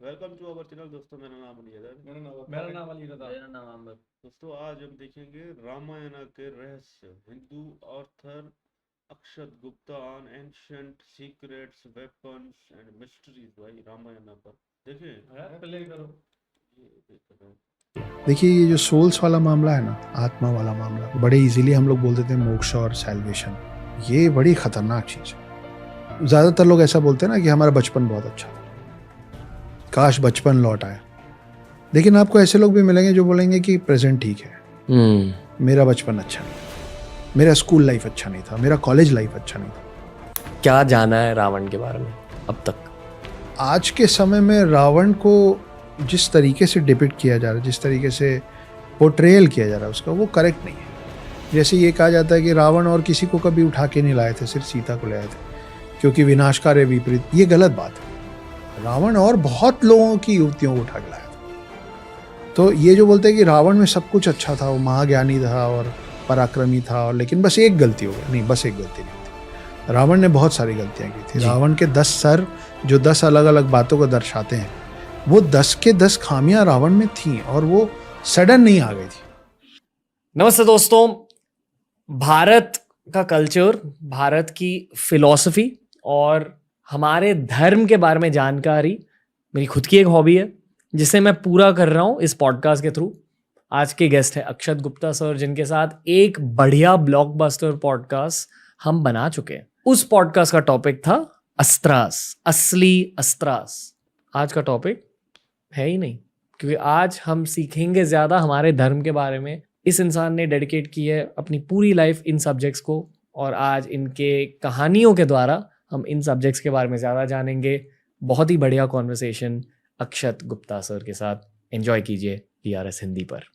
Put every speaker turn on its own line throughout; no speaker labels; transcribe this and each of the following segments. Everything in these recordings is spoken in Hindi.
वेलकम टू अवर चैनल दोस्तों। मेरा नाम अनियदर।
मेरा नाम अली रजा।
मेरा नाम आमिर।
दोस्तों आज हम देखेंगे रामायण के रहस्य, Hindu author Akshat Gupta on ancient secrets weapons and mysteries. भाई रामायण पर देखें,
प्ले करो।
ये देख रहे हैं।
देखिए, ये जो सोल्स वाला मामला है ना, आत्मा वाला मामला, बड़े इजीली हम लोग बोल देते हैं मोक्ष और सैल्वेशन। ये बड़ी खतरनाक चीज है। ज्यादातर लोग ऐसा बोलते हैं ना कि हमारा बचपन बहुत अच्छा था, काश बचपन लौट आया। लेकिन आपको ऐसे लोग भी मिलेंगे जो बोलेंगे कि प्रेजेंट ठीक है, मेरा बचपन अच्छा नहीं, मेरा स्कूल लाइफ अच्छा नहीं था, मेरा कॉलेज लाइफ अच्छा नहीं था।
क्या जाना है रावण के बारे में अब तक?
आज के समय में रावण को जिस तरीके से डिपिक्ट किया जा रहा है, जिस तरीके से पोर्ट्रेयल किया जा रहा है उसका, वो करेक्ट नहीं है। जैसे ये कहा जाता है कि रावण और किसी को कभी उठा के नहीं लाए थे, सिर्फ सीता को लाए थे क्योंकि विनाशकारी विपरीत। ये गलत बात है। रावण और बहुत लोगों की युवतियों को उठा के लाया था। तो ये जो बोलते हैं कि रावण में सब कुछ अच्छा था, वो महाज्ञानी था और पराक्रमी था, और लेकिन बस एक गलती हो गई, नहीं, बस एक गलती नहीं थी। रावण ने बहुत सारी गलतियां की थी। रावण के 10 सर जो 10 अलग अलग बातों को दर्शाते हैं, वो 10 के 10 खामियां रावण में थी और वो सडन नहीं आ गई थी।
नमस्ते दोस्तों। भारत का कल्चर, भारत की फिलॉसफी और हमारे धर्म के बारे में जानकारी मेरी खुद की एक हॉबी है, जिसे मैं पूरा कर रहा हूँ इस पॉडकास्ट के थ्रू। आज के गेस्ट है अक्षत गुप्ता सर, जिनके साथ एक बढ़िया ब्लॉकबस्टर पॉडकास्ट हम बना चुके हैं। उस पॉडकास्ट का टॉपिक था अस्त्रास, असली अस्त्रास। आज का टॉपिक है ही नहीं, क्योंकि आज हम सीखेंगे ज़्यादा हमारे धर्म के बारे में। इस इंसान ने डेडिकेट की है अपनी पूरी लाइफ इन सब्जेक्ट्स को, और आज इनके कहानियों के द्वारा हम इन सब्जेक्ट्स के बारे में ज़्यादा जानेंगे। बहुत ही बढ़िया कॉन्वर्सेशन अक्षत गुप्ता सर के साथ। एंजॉय कीजिए TRS हिंदी पर।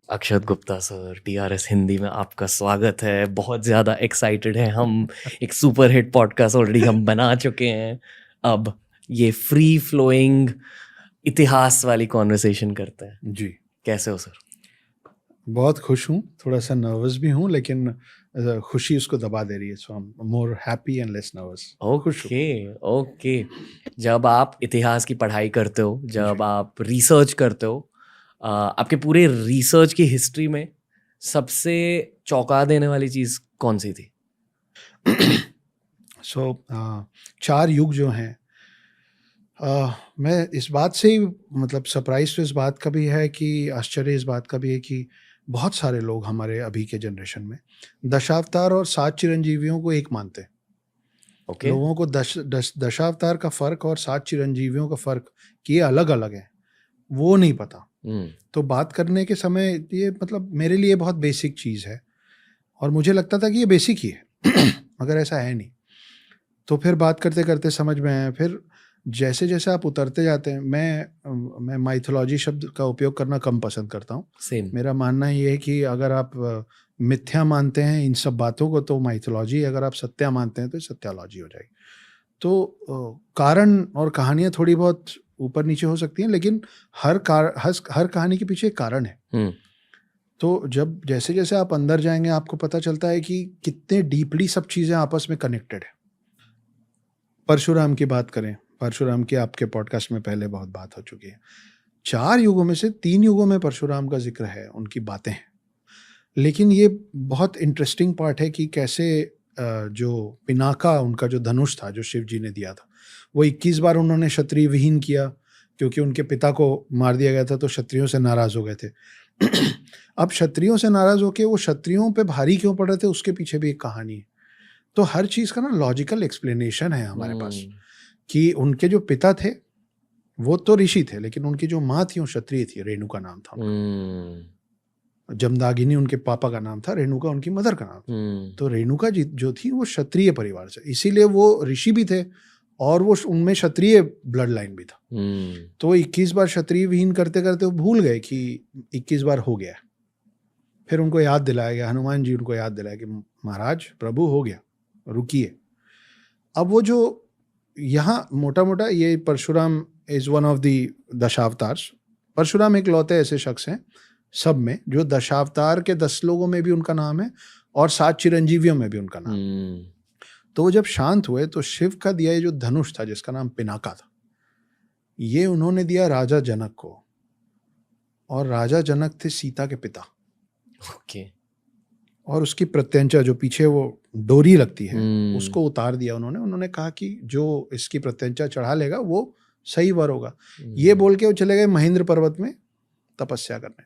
अक्षत गुप्ता सर, TRS हिंदी में आपका स्वागत है। बहुत ज़्यादा एक्साइटेड है हम। एक सुपर हिट पॉडकास्ट ऑलरेडी हम बना चुके हैं। अब ये फ्री फ्लोइंग इतिहास वाली कॉन्वर्सेशन करते हैं।
जी,
कैसे हो सर?
बहुत खुश हूँ, थोड़ा सा नर्वस भी हूँ, लेकिन खुशी उसको दबा दे रही है। So I am more happy and less nervous.
Okay. जब आप इतिहास की पढ़ाई करते हो, जब आप रिसर्च करते हो, आपके पूरे रिसर्च की हिस्ट्री में सबसे चौंका देने वाली चीज़ कौन सी थी?
सो 4 युग जो हैं, मैं इस बात से ही मतलब सरप्राइज तो इस बात का भी है कि आश्चर्य इस बात का भी है कि बहुत सारे लोग हमारे अभी के जनरेशन में दशावतार और 7 चिरंजीवियों को एक मानते हैं।
ओके।
लोगों को दशावतार का फर्क और 7 चिरंजीवियों का फर्क कि ये अलग अलग है, वो नहीं पता। तो बात करने के समय ये मतलब मेरे लिए बहुत बेसिक चीज़ है, और मुझे लगता था कि ये बेसिक ही है मगर ऐसा है नहीं। तो फिर बात करते करते समझ में आया। फिर जैसे जैसे आप उतरते जाते हैं, मैं माइथोलॉजी शब्द का उपयोग करना कम पसंद करता हूँ।
सेम।
मेरा मानना ये है कि अगर आप मिथ्या मानते हैं इन सब बातों को तो माइथोलॉजी, अगर आप सत्या मानते हैं तो सत्यालॉजी हो जाएगी। तो कारण और कहानियाँ थोड़ी बहुत ऊपर नीचे हो सकती हैं, लेकिन हर कहानी के पीछे एक कारण है। तो जब जैसे जैसे आप अंदर जाएंगे आपको पता चलता है कि कितने डीपली सब चीज़ें आपस में कनेक्टेड है। परशुराम की बात करें, परशुराम की आपके पॉडकास्ट में पहले बहुत बात हो चुकी है। 4 युगों में से 3 युगों में परशुराम का जिक्र है, उनकी बातें हैं। लेकिन ये बहुत इंटरेस्टिंग पार्ट है कि कैसे जो पिनाका, उनका जो धनुष था जो शिव जी ने दिया था, वो 21 बार उन्होंने क्षत्रिय विहीन किया क्योंकि उनके पिता को मार दिया गया था, तो क्षत्रियों से नाराज हो गए थे। अब क्षत्रियों से नाराज होकर वो क्षत्रियों पे भारी क्यों पड़ रहे थे, उसके पीछे भी एक कहानी है। तो हर चीज़ का ना लॉजिकल एक्सप्लेनेशन है हमारे पास, कि उनके जो पिता थे वो तो ऋषि थे, लेकिन उनकी जो माँ थी वो क्षत्रिय थी, रेणुका नाम था उनका। जमदागिनी उनके पापा का नाम था, रेणुका उनकी मदर का नाम था। तो रेणुका जी जो थी वो क्षत्रिय परिवार से, इसीलिए वो ऋषि भी थे और वो उनमें क्षत्रिय ब्लड लाइन भी था। तो 21 बार क्षत्रिय विहीन करते करते वो भूल गए कि 21 बार हो गया। फिर उनको याद दिलाया गया, हनुमान जी उनको याद दिलाया कि महाराज प्रभु हो गया, रुकिए। अब वो जो यहाँ मोटा मोटा ये Parshuram is one of the Dashavatars. Parshuram एक लौते ऐसे शख्स हैं सब में जो दशावतार के 10 लोगों में भी उनका नाम है और 7 चिरंजीवियों में भी उनका नाम है। तो वो जब शांत हुए तो शिव का दिया ये जो धनुष था जिसका नाम पिनाका था, ये उन्होंने दिया राजा जनक को, और राजा जनक थे सीता के पिता।
ओके।
और उसकी प्रत्यंचा जो पीछे वो डोरी लगती है उसको उतार दिया उन्होंने कहा कि जो इसकी प्रत्यंचा चढ़ा लेगा वो सही वर होगा। ये बोल के वो चले गए महेंद्र पर्वत में तपस्या करने।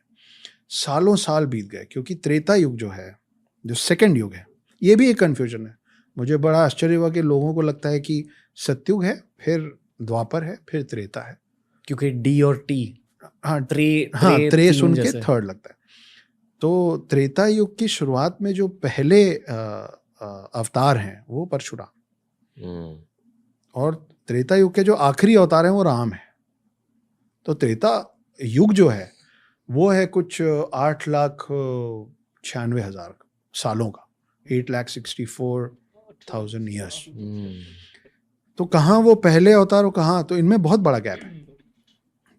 सालों साल बीत गए, क्योंकि त्रेता युग जो है, जो सेकंड युग है, ये भी एक कंफ्यूजन है। मुझे बड़ा आश्चर्य हुआ कि लोगों को लगता है कि सतयुग है, फिर द्वापर है, फिर त्रेता है,
क्योंकि डी और टी,
त्रे सुन के थर्ड लगता है। तो त्रेता युग की शुरुआत में जो पहले अवतार हैं वो परशुराम, और त्रेता युग के जो आखिरी अवतार हैं वो राम है। तो त्रेता युग जो है वो है कुछ 8,96,000 सालों का, 8,64,000 ईयर्स। तो कहाँ वो पहले अवतार हो कहाँ, तो इनमें बहुत बड़ा गैप है।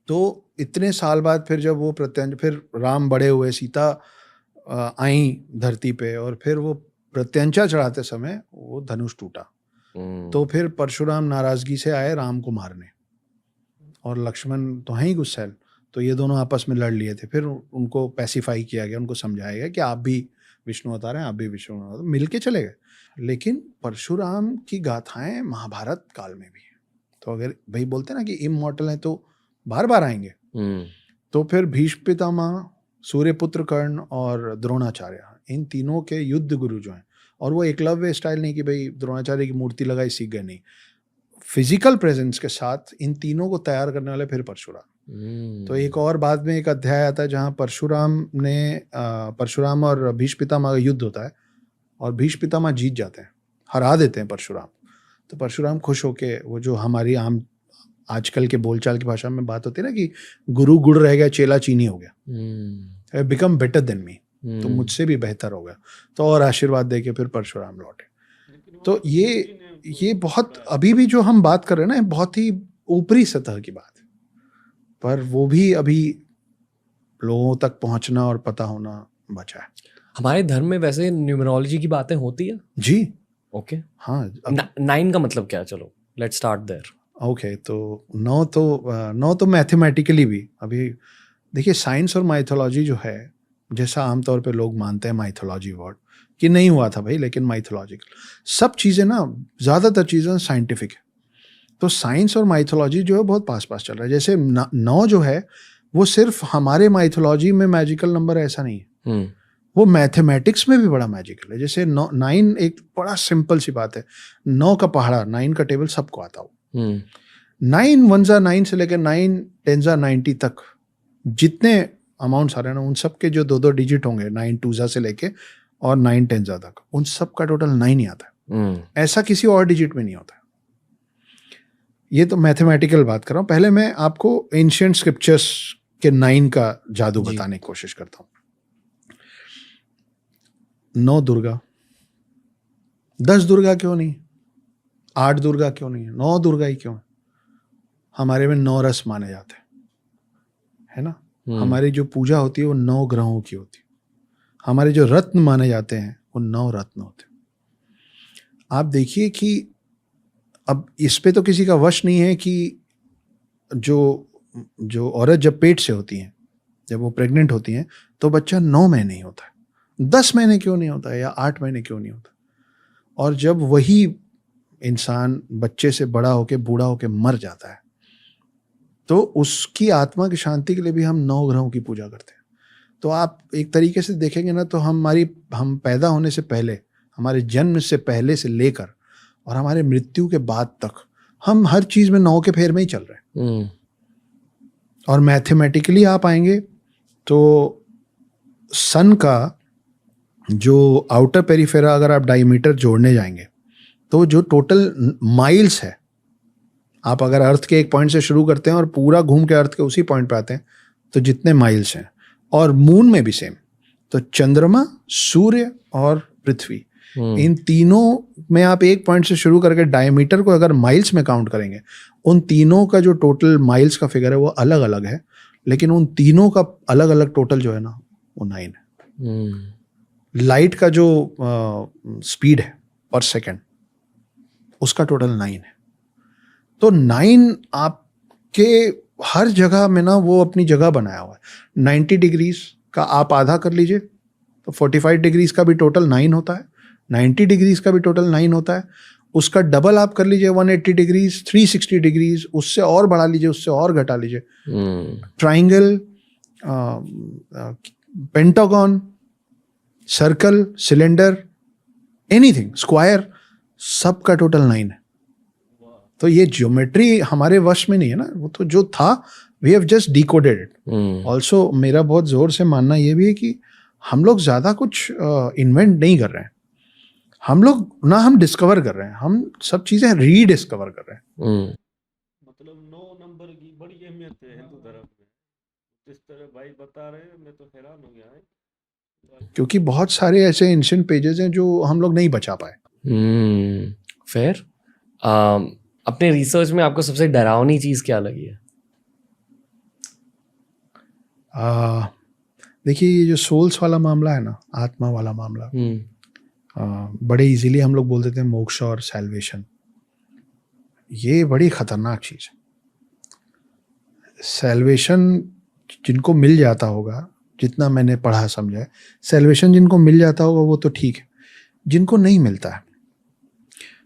तो इतने साल बाद फिर जब वो फिर राम बड़े हुए, सीता आई धरती पे, और फिर वो प्रत्यंचा चढ़ाते समय वो धनुष टूटा। तो फिर परशुराम नाराजगी से आए राम को मारने, और लक्ष्मण तो हैं ही गुस्सैल, तो ये दोनों आपस में लड़ लिए थे। फिर उनको पैसिफाई किया गया, उनको समझाया गया कि आप भी विष्णु अवतार हैं, आप भी विष्णु अवतार, मिल के चले गए। लेकिन परशुराम की गाथाएं महाभारत काल में भी है। तो अगर भाई बोलते ना कि इमॉर्टल हैं तो बार बार आएंगे, तो फिर भीष्म पितामह, सूर्यपुत्र कर्ण और द्रोणाचार्य, इन तीनों के युद्ध गुरु जो हैं, और वो एकलव्य स्टाइल नहीं कि भाई द्रोणाचार्य की मूर्ति लगाई सीख गए, नहीं, फिजिकल प्रेजेंस के साथ इन तीनों को तैयार करने वाले फिर परशुराम। तो एक और बाद में एक अध्याय आता है जहाँ परशुराम और भीष्म पितामह का युद्ध होता है, और भीष्म पितामह जीत जाते हैं, हरा देते हैं परशुराम। तो परशुराम खुश होके, वो जो हमारी आम आजकल के बोलचाल की भाषा में बात होती है ना कि गुरु गुड़ रह गया, चेला चीनी हो गया, बिकम बेटर देन मी, तो मुझसे भी बेहतर हो गया, तो और आशीर्वाद दे के फिर परशुराम लौटे। तो ये बहुत, अभी भी जो हम बात कर रहे हैं ना, बहुत ही ऊपरी सतह की बात है, पर वो भी अभी लोगों तक पहुंचना और पता होना बचा है।
हमारे धर्म में वैसे न्यूमरोलॉजी की बातें होती है
जी।
ओके।
हाँ,
9 का मतलब क्या है? चलो लेट्स स्टार्ट देयर।
ओके, तो 9 तो मैथमेटिकली भी, अभी देखिए साइंस और माइथोलॉजी जो है, जैसा आमतौर पे लोग मानते हैं माइथोलॉजी वर्ड कि नहीं हुआ था भाई, लेकिन माइथोलॉजिकल सब चीज़ें ना, ज़्यादातर चीज़ें साइंटिफिक है। तो साइंस और माइथोलॉजी जो है बहुत पास पास चल रहा है। जैसे 9 जो है वो सिर्फ हमारे माइथोलॉजी में मैजिकल नंबर ऐसा नहीं है, वो मैथमेटिक्स में भी बड़ा मैजिकल है। जैसे 9 एक बड़ा सिंपल सी बात है, 9 का पहाड़ा, 9 का टेबल सबको आता हो। 9 1 9 से लेकर 9 10 90 तक जितने अमाउंट्स आ रहे हैं ना, उन सब के जो 2 डिजिट होंगे, 9 2 से लेके और 9 10 तक, उन सब का टोटल 9 ही आता है। ऐसा किसी और डिजिट में नहीं होता है। ये तो मैथमेटिकल बात कर रहा हूँ। पहले मैं आपको एंशिएंट स्क्रिप्चर्स के 9 का जादू बताने की कोशिश करता हूँ। 9 दुर्गा, 10 दुर्गा क्यों नहीं, 8 दुर्गा क्यों नहीं है, 9 दुर्गा ही क्यों है? हमारे में 9 रस माने जाते है ना। हमारी जो पूजा होती है वो 9 ग्रहों की होती है। हमारे जो रत्न माने जाते हैं वो 9 रत्न होते हैं। आप देखिए कि अब इस पे तो किसी का वश नहीं है कि जो औरत जब पेट से होती हैं, जब वो प्रेग्नेंट होती हैं, तो बच्चा 9 महीने ही होता है, 10 महीने क्यों नहीं होता है, या 8 महीने क्यों नहीं होता। और जब वही इंसान बच्चे से बड़ा होके बूढ़ा होके मर जाता है, तो उसकी आत्मा की शांति के लिए भी हम 9 ग्रहों की पूजा करते हैं। तो आप एक तरीके से देखेंगे ना, तो हम पैदा होने से पहले, हमारे जन्म से पहले से लेकर और हमारे मृत्यु के बाद तक हम हर चीज में 9 के फेर में ही चल रहे हैं। और मैथमेटिकली आप आएंगे तो सन का जो आउटर पेरिफेरा, अगर आप डायमीटर जोड़ने जाएंगे तो जो टोटल माइल्स है, आप अगर अर्थ के एक पॉइंट से शुरू करते हैं और पूरा घूम के अर्थ के उसी पॉइंट पे आते हैं, तो जितने माइल्स हैं, और मून में भी सेम। तो चंद्रमा, सूर्य और पृथ्वी, इन तीनों में आप एक पॉइंट से शुरू करके डायमीटर को अगर माइल्स में काउंट करेंगे, उन तीनों का जो टोटल माइल्स का फिगर है वो अलग अलग है, लेकिन उन तीनों का अलग अलग टोटल जो है ना वो 9 है। लाइट का जो स्पीड है पर सेकेंड उसका टोटल 9 है। तो 9 आपके हर जगह में ना वो अपनी जगह बनाया हुआ है। 90 डिग्रीज का आप आधा कर लीजिए तो 45 डिग्रीज का भी टोटल 9 होता है, 90 डिग्रीज का भी टोटल 9 होता है, उसका डबल आप कर लीजिए 180 डिग्रीज, 360 डिग्रीज, उससे और बढ़ा लीजिए, उससे और घटा लीजिए। Triangle, pentagon, circle, cylinder, anything, square, सबका टोटल 9 है। तो ये ज्योमेट्री हमारे वश में नहीं है ना, वो तो जो था we have just decoded it. Also मेरा बहुत जोर से मानना ये भी है कि हम लोग ज्यादा कुछ इन्वेंट नहीं कर रहे हैं, हम लोग ना हम डिस्कवर कर रहे हैं, हम सब चीजें रीडिस्कवर कर रहे हैं।
मतलब 9 नंबर की बड़ी अहमियत है हिंदू धर्म में, जिस तरह भाई बता रहे हैं मैं तो हैरान हो गया है,
क्योंकि बहुत सारे ऐसे एंशिएंट पेजेस हैं जो हम लोग नहीं बचा पाए।
फेयर। अपने रिसर्च में आपको सबसे डरावनी चीज क्या लगी है?
देखिए ये जो सोल्स वाला मामला है ना, आत्मा वाला मामला, बड़े इजीली हम लोग बोल देते हैं मोक्ष और सैल्वेशन। ये बड़ी खतरनाक चीज है। सैल्वेशन जिनको मिल जाता होगा, जितना मैंने पढ़ा समझा है, सैल्वेशन जिनको मिल जाता होगा वो तो ठीक है, जिनको नहीं मिलता है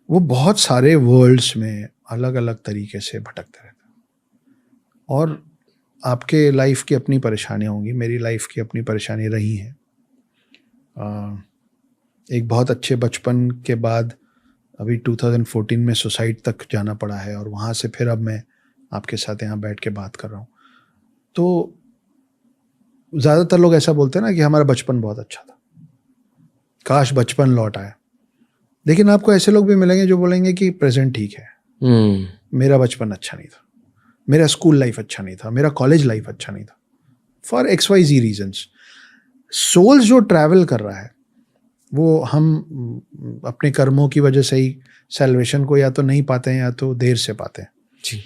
वो बहुत सारे वर्ल्ड्स में अलग अलग तरीके से भटकते रहते हैं। और आपके लाइफ की अपनी परेशानियाँ होंगी, मेरी लाइफ की अपनी परेशानी रही हैं। एक बहुत अच्छे बचपन के बाद अभी 2014 में सुसाइड तक जाना पड़ा है, और वहाँ से फिर अब मैं आपके साथ यहाँ बैठ के बात कर रहा हूँ। तो ज़्यादातर लोग ऐसा बोलते हैं ना कि हमारा बचपन बहुत अच्छा था, काश बचपन लौट आए। लेकिन आपको ऐसे लोग भी मिलेंगे जो बोलेंगे कि प्रेजेंट ठीक है, मेरा बचपन अच्छा नहीं था, मेरा स्कूल लाइफ अच्छा नहीं था, मेरा कॉलेज लाइफ अच्छा नहीं था, फॉर XYZ रीजंस। सोल्स जो ट्रैवल कर रहा है वो हम अपने कर्मों की वजह से ही सैल्वेशन को या तो नहीं पाते हैं या तो देर से पाते हैं।
जी।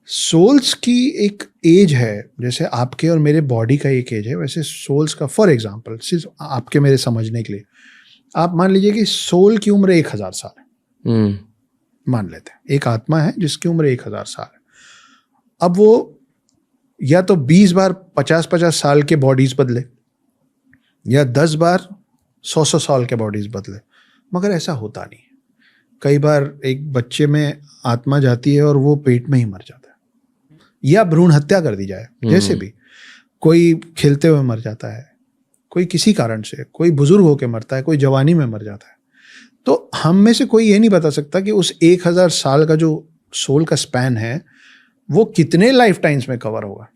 सोल्स की एक एज है, जैसे आपके और मेरे बॉडी का एक एज है, वैसे सोल्स का, फॉर एग्जांपल सिर्फ आपके मेरे समझने के लिए, आप मान लीजिए कि सोल की उम्र 1000 साल है, मान लेते हैं एक आत्मा है जिसकी उम्र 1000 साल है। अब वो या तो 20 बार 50-50 साल के बॉडीज बदले, या 10 बार 100 साल के बॉडीज बदले, मगर ऐसा होता नहीं है। कई बार एक बच्चे में आत्मा जाती है और वो पेट में ही मर जाता है, या भ्रूण हत्या कर दी जाए, जैसे भी कोई खेलते हुए मर जाता है, कोई किसी कारण से, कोई बुजुर्ग होकर मरता है, कोई जवानी में मर जाता है। तो हम में से कोई ये नहीं बता सकता कि उस 1000 साल का जो सोल का स्पैन है वो कितने लाइफ टाइम्स में कवर होगा,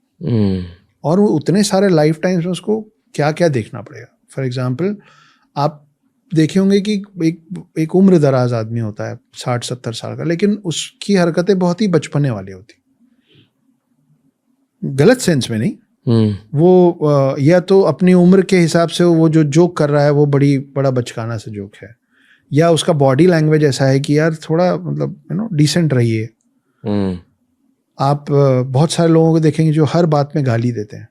और वो उतने सारे लाइफ टाइम्स में उसको क्या क्या देखना पड़ेगा। फॉर एग्जाम्पल आप देखे होंगे कि एक उम्र दराज आदमी होता है 60-70 साल का, लेकिन उसकी हरकतें बहुत ही बचपने वाली होती, गलत सेंस में नहीं। वो या तो अपनी उम्र के हिसाब से वो जो जोक कर रहा है वो बड़ा बचकाना सा जोक है, या उसका बॉडी लैंग्वेज ऐसा है कि यार थोड़ा मतलब डिसेंट रहिए। आप बहुत सारे लोगों को देखेंगे जो हर बात में गाली देते हैं,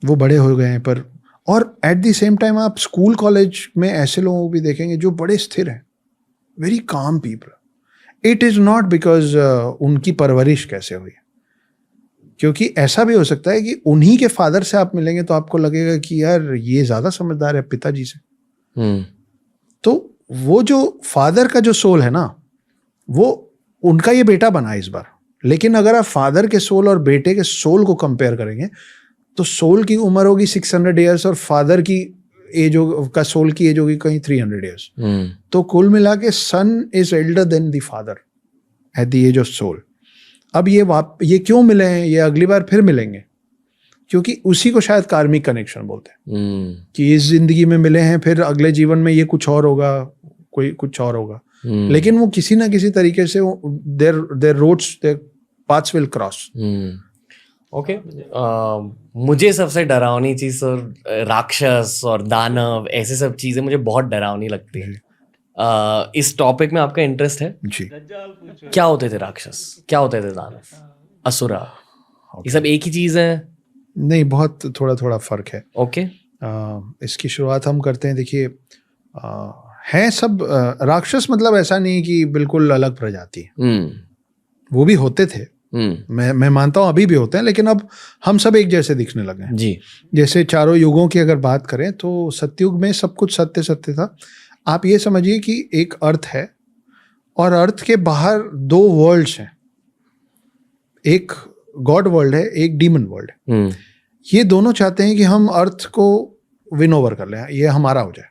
वो बड़े हो गए हैं पर, और एट द सेम टाइम आप स्कूल कॉलेज में ऐसे लोगों को भी देखेंगे जो बड़े स्थिर हैं, very calm people. It is not because उनकी परवरिश कैसे हुई, क्योंकि ऐसा भी हो सकता है कि उन्हीं के फादर से आप मिलेंगे तो आपको लगेगा कि यार ये ज्यादा समझदार है पिताजी से। तो वो जो फादर का जो सोल है ना, वो उनका ये बेटा बना है इस बार। लेकिन अगर आप फादर के सोल और बेटे के सोल को कंपेयर करेंगे तो सोल की उम्र होगी 600 ईयर्स और फादर की एज का सोल की एज होगी कहीं 300 ईयर्स। तो कुल मिला के sun is elder than the father at the age of soul. अब ये क्यों मिले हैं, ये अगली बार फिर मिलेंगे, क्योंकि उसी को शायद कार्मिक कनेक्शन बोलते हैं कि इस जिंदगी में मिले हैं, फिर अगले जीवन में ये कुछ और होगा, कोई कुछ और होगा। लेकिन वो किसी ना किसी तरीके से their roads, their paths will cross.
Okay मुझे सबसे डरावनी चीज सर राक्षस और दानव ऐसे सब चीजें मुझे बहुत डरावनी लगती है। इस टॉपिक में आपका इंटरेस्ट है?
जी।
दज्जाल पूछो।
क्या होते थे राक्षस, क्या होते थे दानव, असुरा, ये सब एक ही चीज है?
नहीं, बहुत थोड़ा थोड़ा फर्क है।
ओके
इसकी शुरुआत हम करते हैं। देखिए, हैं सब राक्षस, मतलब ऐसा नहीं कि बिल्कुल अलग प्रजाति है, वो भी होते थे। मैं मानता हूँ अभी भी होते हैं, लेकिन अब हम सब एक जैसे दिखने लगे हैं
जी।
जैसे चारों युगों की अगर बात करें तो सतयुग में सब कुछ सत्य सत्य था। आप ये समझिए कि एक अर्थ है और अर्थ के बाहर दो वर्ल्ड्स हैं, एक गॉड वर्ल्ड है, एक डीमन वर्ल्ड है। ये दोनों चाहते हैं कि हम अर्थ को विन ओवर कर लें, ये हमारा हो जाए।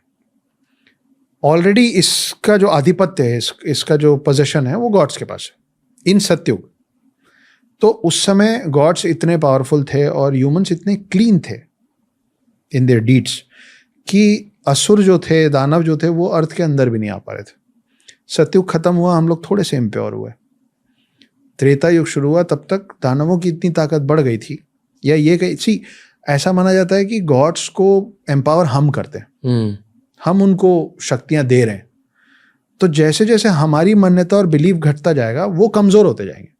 ऑलरेडी इसका जो आधिपत्य है, इसका जो पोजीशन है, वो गॉड्स के पास है इन सतयुग। तो उस समय गॉड्स इतने पावरफुल थे और ह्यूमंस इतने क्लीन थे इन देयर डीड्स कि असुर जो थे, दानव जो थे, वो अर्थ के अंदर भी नहीं आ पा रहे थे। सतयुग खत्म हुआ, हम लोग थोड़े से इम्प्योर हुए। त्रेता युग शुरू हुआ, तब तक दानवों की इतनी ताकत बढ़ गई थी, या ये कहीं ऐसा माना जाता है कि गॉड्स को एम्पावर हम करते हैं, हम उनको शक्तियां दे रहे हैं। तो जैसे जैसे हमारी मान्यता और बिलीव घटता जाएगा, वो कमजोर होते जाएंगे।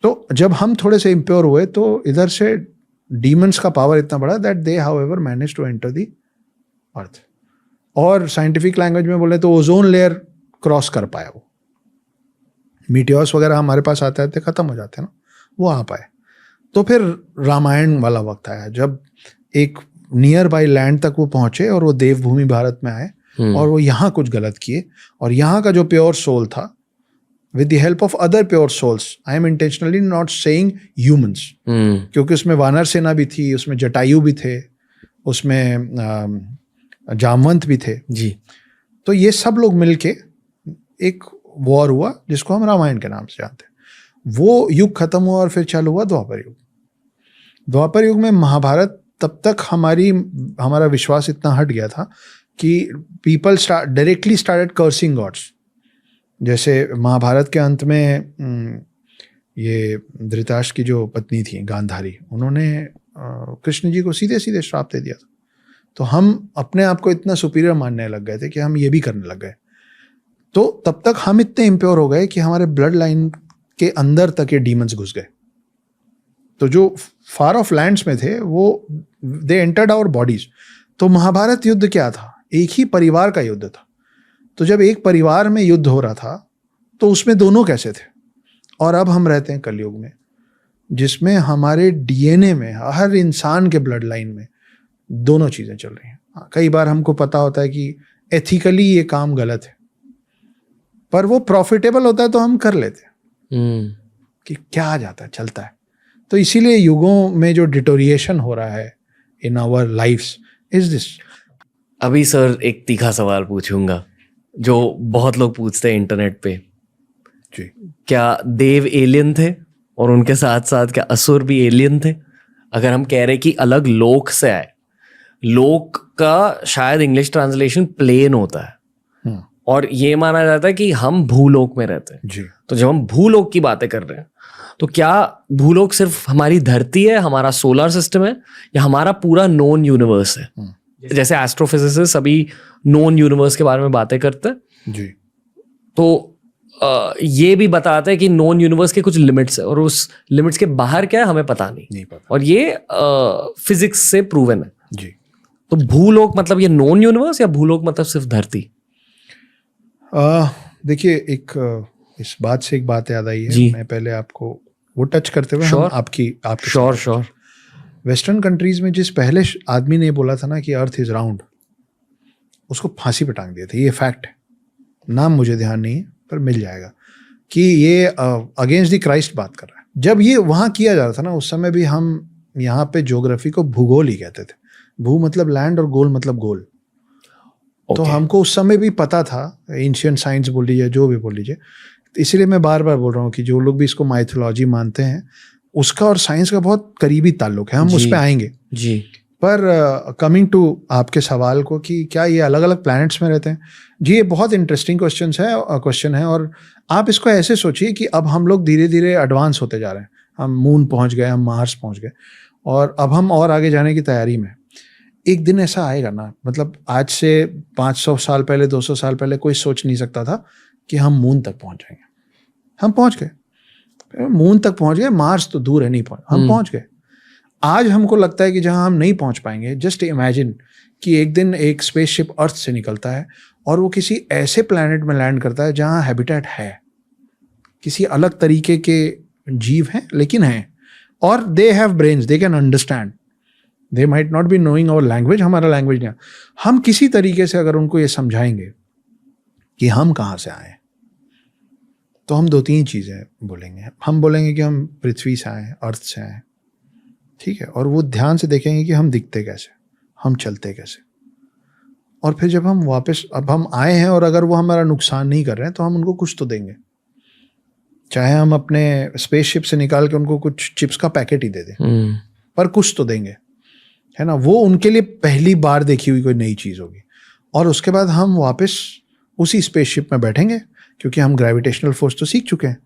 तो जब हम थोड़े से इम्प्योर हुए तो इधर से डीमंस का पावर इतना बड़ा that they however manage to enter the earth. और साइंटिफिक लैंग्वेज में बोले तो ओजोन लेयर क्रॉस कर पाया वो। मीटियोर्स वगैरह हमारे पास आते थे, खत्म हो जाते ना, वो आ पाए। तो फिर रामायण वाला वक्त आया जब एक नियर बाई लैंड तक वो पहुंचे और वो देवभूमि भारत में आए और वो यहाँ कुछ गलत किए। और यहाँ का जो प्योर सोल था, with the help of other pure souls, I am intentionally not saying humans, क्योंकि उसमें वानर सेना भी थी, उसमें जटायु भी थे, उसमें जामवंत भी थे
जी।
तो ये सब लोग मिलके एक वॉर हुआ जिसको हम रामायण के नाम से जानते हैं। वो युग खत्म हुआ और फिर चालू हुआ द्वापर युग। द्वापर युग में महाभारत, तब तक हमारा विश्वास इतना हट गया था कि people directly started cursing gods. जैसे महाभारत के अंत में ये धृतराष्ट्र की जो पत्नी थी गांधारी, उन्होंने कृष्ण जी को सीधे सीधे श्राप दे दिया था। तो हम अपने आप को इतना सुपीरियर मानने लग गए थे कि हम ये भी करने लग गए। तो तब तक हम इतने इम्प्योर हो गए कि हमारे ब्लड लाइन के अंदर तक ये डीमंस घुस गए। तो जो फार ऑफ लैंड्स में थे वो दे एंटर्ड आवर बॉडीज। तो महाभारत युद्ध क्या था? एक ही परिवार का युद्ध था। तो जब एक परिवार में युद्ध हो रहा था तो उसमें दोनों कैसे थे? और अब हम रहते हैं कलयुग में जिसमें हमारे डीएनए में, हर इंसान के ब्लड लाइन में दोनों चीजें चल रही हैं। कई बार हमको पता होता है कि एथिकली ये काम गलत है, पर वो प्रॉफिटेबल होता है तो हम कर लेते हैं कि क्या आ जाता है, चलता है। तो इसीलिए युगों में जो डिटोरिएशन हो रहा है in our lives is this.
अभी सर एक तीखा सवाल पूछूंगा जो बहुत लोग पूछते हैं इंटरनेट पे
जी।
क्या देव एलियन थे और उनके साथ साथ क्या असुर भी एलियन थे? अगर हम कह रहे कि अलग लोक से आए, लोक का शायद इंग्लिश ट्रांसलेशन प्लेन होता है और ये माना जाता है कि हम भूलोक में रहते हैं
जी।
तो जब हम भूलोक की बातें कर रहे हैं तो क्या भूलोक सिर्फ हमारी धरती है, हमारा सोलर सिस्टम है, या हमारा पूरा नोन यूनिवर्स है? जैसे एस्ट्रोफिजिसिस्ट अभी नोन यूनिवर्स के बारे में बातें करते हैं
जी।
तो ये भी बताते हैं कि नोन यूनिवर्स के कुछ लिमिट्स है और उस लिमिट्स के बाहर क्या है हमें पता नहीं
पता।
और ये फिजिक्स से प्रूवन है
जी।
तो भूलोक मतलब ये नॉन यूनिवर्स या भूलोक मतलब सिर्फ धरती?
देखिए, एक इस बात से एक बात याद आई है।
जी।
मैं पहले आपको वो टच करते हुए
Sure.
हम आपके
श्योर
वेस्टर्न कंट्रीज में जिस पहले आदमी ने बोला था ना कि अर्थ इज राउंड, उसको फांसी पे टांग दिया था। ये फैक्ट है, नाम मुझे ध्यान नहीं है पर मिल जाएगा कि ये अगेंस्ट द क्राइस्ट बात कर रहा है। जब ये वहाँ किया जा रहा था ना, उस समय भी हम यहाँ पे ज्योग्राफी को भूगोल ही कहते थे। भू मतलब लैंड और गोल मतलब गोल। तो हमको उस समय भी पता था, एंशिएंट साइंस बोल लीजिए, जो भी बोल लीजिए। इसीलिए मैं बार बार बोल रहा हूँ कि जो लोग भी इसको माइथोलॉजी मानते हैं, उसका और साइंस का बहुत करीबी ताल्लुक है। हम उस पर आएंगे
जी।
पर कमिंग टू आपके सवाल को कि क्या ये अलग अलग प्लैनेट्स में रहते हैं, जी, ये बहुत इंटरेस्टिंग क्वेश्चन है और आप इसको ऐसे सोचिए कि अब हम लोग धीरे धीरे एडवांस होते जा रहे हैं। हम मून पहुंच गए, हम मार्स पहुंच गए, और अब हम और आगे जाने की तैयारी में। एक दिन ऐसा आएगा ना, मतलब आज से 500 साल पहले, 200 साल पहले कोई सोच नहीं सकता था कि हम मून तक पहुंच जाएंगे। हम पहुंच गए, मून तक पहुंच गए, मार्स तो दूर है, नहीं पहुंच, हम पहुंच गए। आज हमको लगता है कि जहां हम नहीं पहुंच पाएंगे, जस्ट इमेजिन कि एक दिन एक स्पेसशिप अर्थ से निकलता है और वो किसी ऐसे प्लैनेट में लैंड करता है जहां हैबिटेट है, किसी अलग तरीके के जीव हैं लेकिन हैं, और they have brains, they can understand, they might not be knowing our language, हमारा लैंग्वेज नहीं। हम किसी तरीके से अगर उनको ये समझाएंगे कि हम कहाँ से आए, तो हम 2-3 चीज़ें बोलेंगे। हम बोलेंगे कि हम पृथ्वी से आए, अर्थ से आए, ठीक है, और वो ध्यान से देखेंगे कि हम दिखते कैसे, हम चलते कैसे, और फिर जब हम वापस, अब हम आए हैं और अगर वो हमारा नुकसान नहीं कर रहे हैं तो हम उनको कुछ तो देंगे, चाहे हम अपने स्पेसशिप से निकाल के उनको कुछ चिप्स का पैकेट ही दे दें, पर कुछ तो देंगे, है ना। वो उनके लिए पहली बार देखी हुई कोई नई चीज़ होगी, और उसके बाद हम वापस उसी स्पेसशिप में बैठेंगे क्योंकि हम ग्रेविटेशनल फोर्स तो सीख चुके हैं,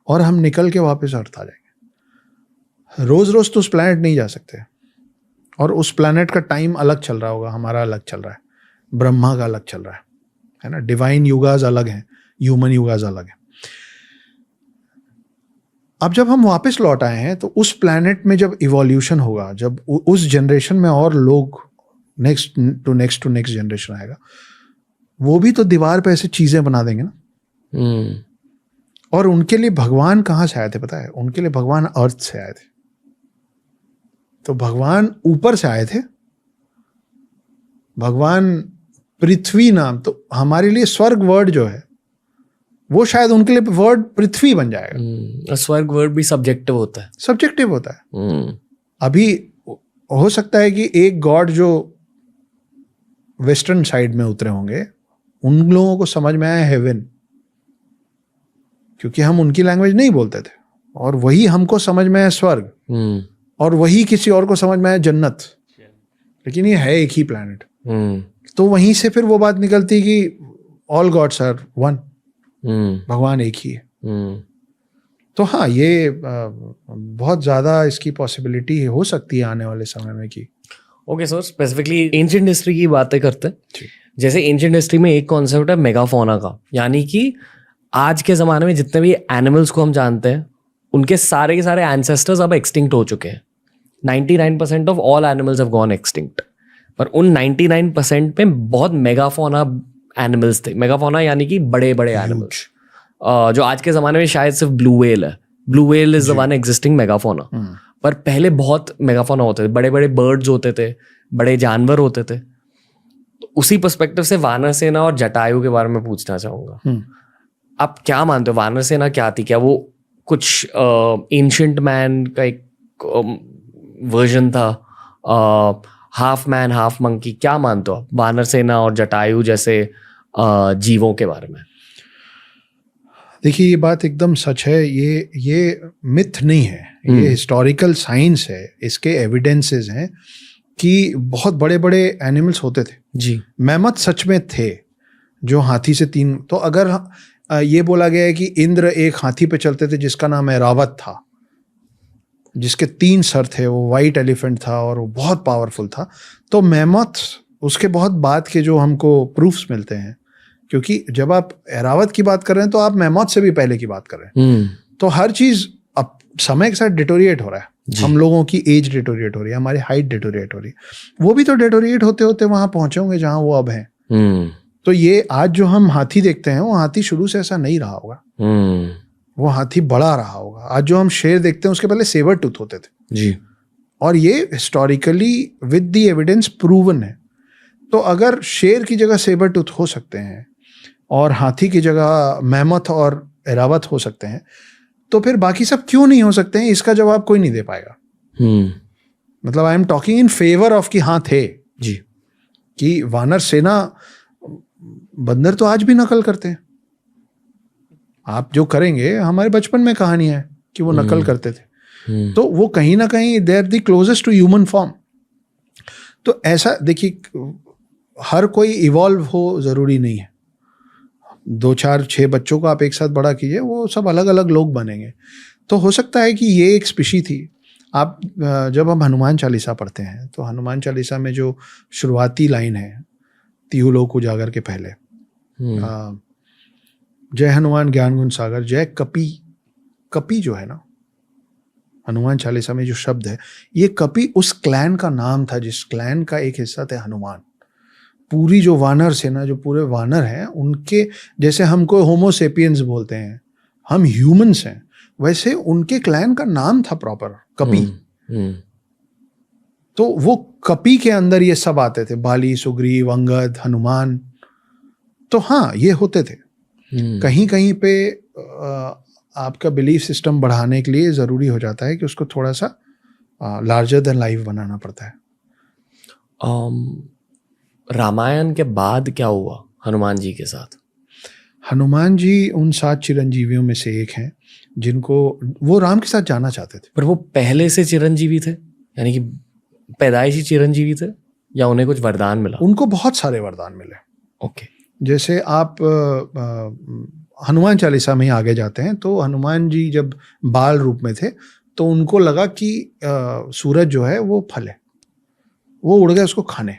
और हम निकल के वापस अर्थ आ जाएंगे। रोज रोज तो उस प्लैनेट नहीं जा सकते, और उस प्लैनेट का टाइम अलग चल रहा होगा, हमारा अलग चल रहा है, ब्रह्मा का अलग चल रहा है ना। डिवाइन युगाज अलग हैं, ह्यूमन युगाज अलग है। अब जब हम वापस लौट आए हैं तो उस प्लैनेट में जब इवोल्यूशन होगा, जब उस जनरेशन में और लोग नेक्स्ट टू नेक्स्ट जनरेशन आएगा, वो भी तो दीवार पे ऐसे चीजें बना देंगे ना। और उनके लिए भगवान कहाँ से आए थे पता है? उनके लिए भगवान अर्थ से आए थे। तो भगवान ऊपर से आए थे, भगवान पृथ्वी नाम, तो हमारे लिए स्वर्ग वर्ड जो है वो शायद उनके लिए वर्ड पृथ्वी बन जाएगा।
स्वर्ग वर्ड भी सब्जेक्टिव होता है,
सब्जेक्टिव होता है। अभी हो सकता है कि एक गॉड जो वेस्टर्न साइड में उतरे होंगे, उन लोगों को समझ में आया हेवन, क्योंकि हम उनकी लैंग्वेज नहीं बोलते थे, और वही हमको समझ में आया स्वर्ग, और वही किसी और को समझ में आया जन्नत, लेकिन ये है एक ही प्लैनेट। तो वहीं से फिर वो बात निकलती कि ऑल गॉड्स आर वन, भगवान एक ही है। तो हाँ, ये बहुत ज्यादा इसकी पॉसिबिलिटी हो सकती है आने वाले समय में कि
okay sir, specifically ancient history की बातें करते हैं। जैसे एंशिएंट हिस्ट्री में एक कॉन्सेप्ट है मेगाफोना का, यानी कि आज के ज़माने में जितने भी एनिमल्स को हम जानते हैं उनके सारे के सारे एंसेस्टर्स अब एक्सटिंक्ट हो चुके हैं। 99% of all animals have gone extinct, पर उन 99% में बहुत मेगाफोना एनिमल्स थे। मेगाफोना यानी कि बड़े बड़े एनिमल्स, जो आज के ज़माने में शायद सिर्फ ब्लू व्हेल है। Blue whale is the one existing megafauna, पर पहले बहुत मेगाफोना होते थे, बड़े बड़े बर्ड्स होते थे, बड़े जानवर होते थे। तो उसी पर्सपेक्टिव से वानर सेना और जटायु के बारे में पूछना चाहूँगा। आप क्या मानते हो, वानर सेना क्या थी? क्या वो कुछ एंशिएंट मैन का एक वर्जन था, हाफ मैन हाफ मंकी? क्या मानते हो आप वानर सेना और जटायु जैसे जीवों के बारे में?
देखिए, ये बात एकदम सच है। ये मिथ नहीं है, ये हिस्टोरिकल साइंस है। इसके एविडेंसेस हैं कि बहुत बड़े बड़े एनिमल्स होते थे
जी।
मैमथ सच में थे जो हाथी से 3, तो अगर ये बोला गया है कि इंद्र एक हाथी पे चलते थे जिसका नाम ऐरावत था, जिसके 3 सर थे, वो वाइट एलिफेंट था और वो बहुत पावरफुल था, तो मैमथ उसके बहुत बाद के जो हमको प्रूफ्स मिलते हैं, क्योंकि जब आप ऐरावत की बात कर रहे हैं तो आप मैमथ से भी पहले की बात कर रहे हैं। तो हर चीज अब समय के साथ डिटोरिएट हो रहा है। हम लोगों की एज डिटोरिएट हो रही है, हमारी हाइट डिटोरिएट हो रही है, वो भी तो डिटोरिएट होते होते वहां पहुंचे होंगे जहां वो अब हैं। तो ये आज जो हम हाथी देखते हैं, वो हाथी शुरू से ऐसा नहीं रहा होगा, वो हाथी बड़ा रहा होगा। आज जो हम शेर देखते हैं, उसके पहले सेबर टूथ होते थे
जी, और
ये historically with the evidence proven है। तो अगर शेर की जगह सेबर टूथ हो सकते हैं और हाथी की जगह मैमथ और ऐरावत हो सकते हैं, तो फिर बाकी सब क्यों नहीं हो सकते हैं? इसका जवाब कोई नहीं दे पाएगा। मतलब I am talking in favour of कि हाँ थे
जी,
कि वानर सेना, बंदर तो आज भी नकल करते हैं। आप जो करेंगे, हमारे बचपन में कहानी है कि वो नकल करते थे, तो वो कहीं ना कहीं they are the closest to human form. तो ऐसा देखिए, हर कोई इवॉल्व हो जरूरी नहीं है। 2, 4, 6 बच्चों को आप एक साथ बड़ा कीजिए, वो सब अलग अलग लोग बनेंगे। तो हो सकता है कि ये एक स्पीशी थी। आप जब हम हनुमान चालीसा पढ़ते हैं तो हनुमान चालीसा में जो शुरुआती लाइन है तिहु लोक उजागर के पहले, जय हनुमान ज्ञान गुण सागर जय कपि, कपि जो है ना हनुमान चालीसा में जो शब्द है, ये कपि उस क्लैन का नाम था जिस क्लैन का एक हिस्सा थे हनुमान। पूरी जो वानर सेना, जो पूरे वानर हैं, उनके जैसे हमको होमोसेपियंस बोलते हैं, हम ह्यूमंस हैं, वैसे उनके क्लैन का नाम था प्रॉपर कपि। तो वो कपि के अंदर ये सब आते थे, बाली, सुग्रीव, अंगद, हनुमान। तो हाँ, ये होते थे। कहीं कहीं पे आपका बिलीफ सिस्टम बढ़ाने के लिए ज़रूरी हो जाता है कि उसको थोड़ा सा लार्जर देन लाइफ बनाना पड़ता है।
रामायण के बाद क्या हुआ हनुमान जी के साथ?
हनुमान जी उन 7 चिरंजीवियों में से एक हैं जिनको वो राम के साथ जाना चाहते थे।
पर वो पहले से चिरंजीवी थे, यानी कि पैदाइशी चिरंजीवी थे, या उन्हें कुछ वरदान मिला?
उनको बहुत सारे वरदान मिले।
ओके।
जैसे आप हनुमान चालीसा में ही आगे जाते हैं तो हनुमान जी जब बाल रूप में थे तो उनको लगा कि सूरज जो है वो फल है, वो उड़ गए उसको खाने।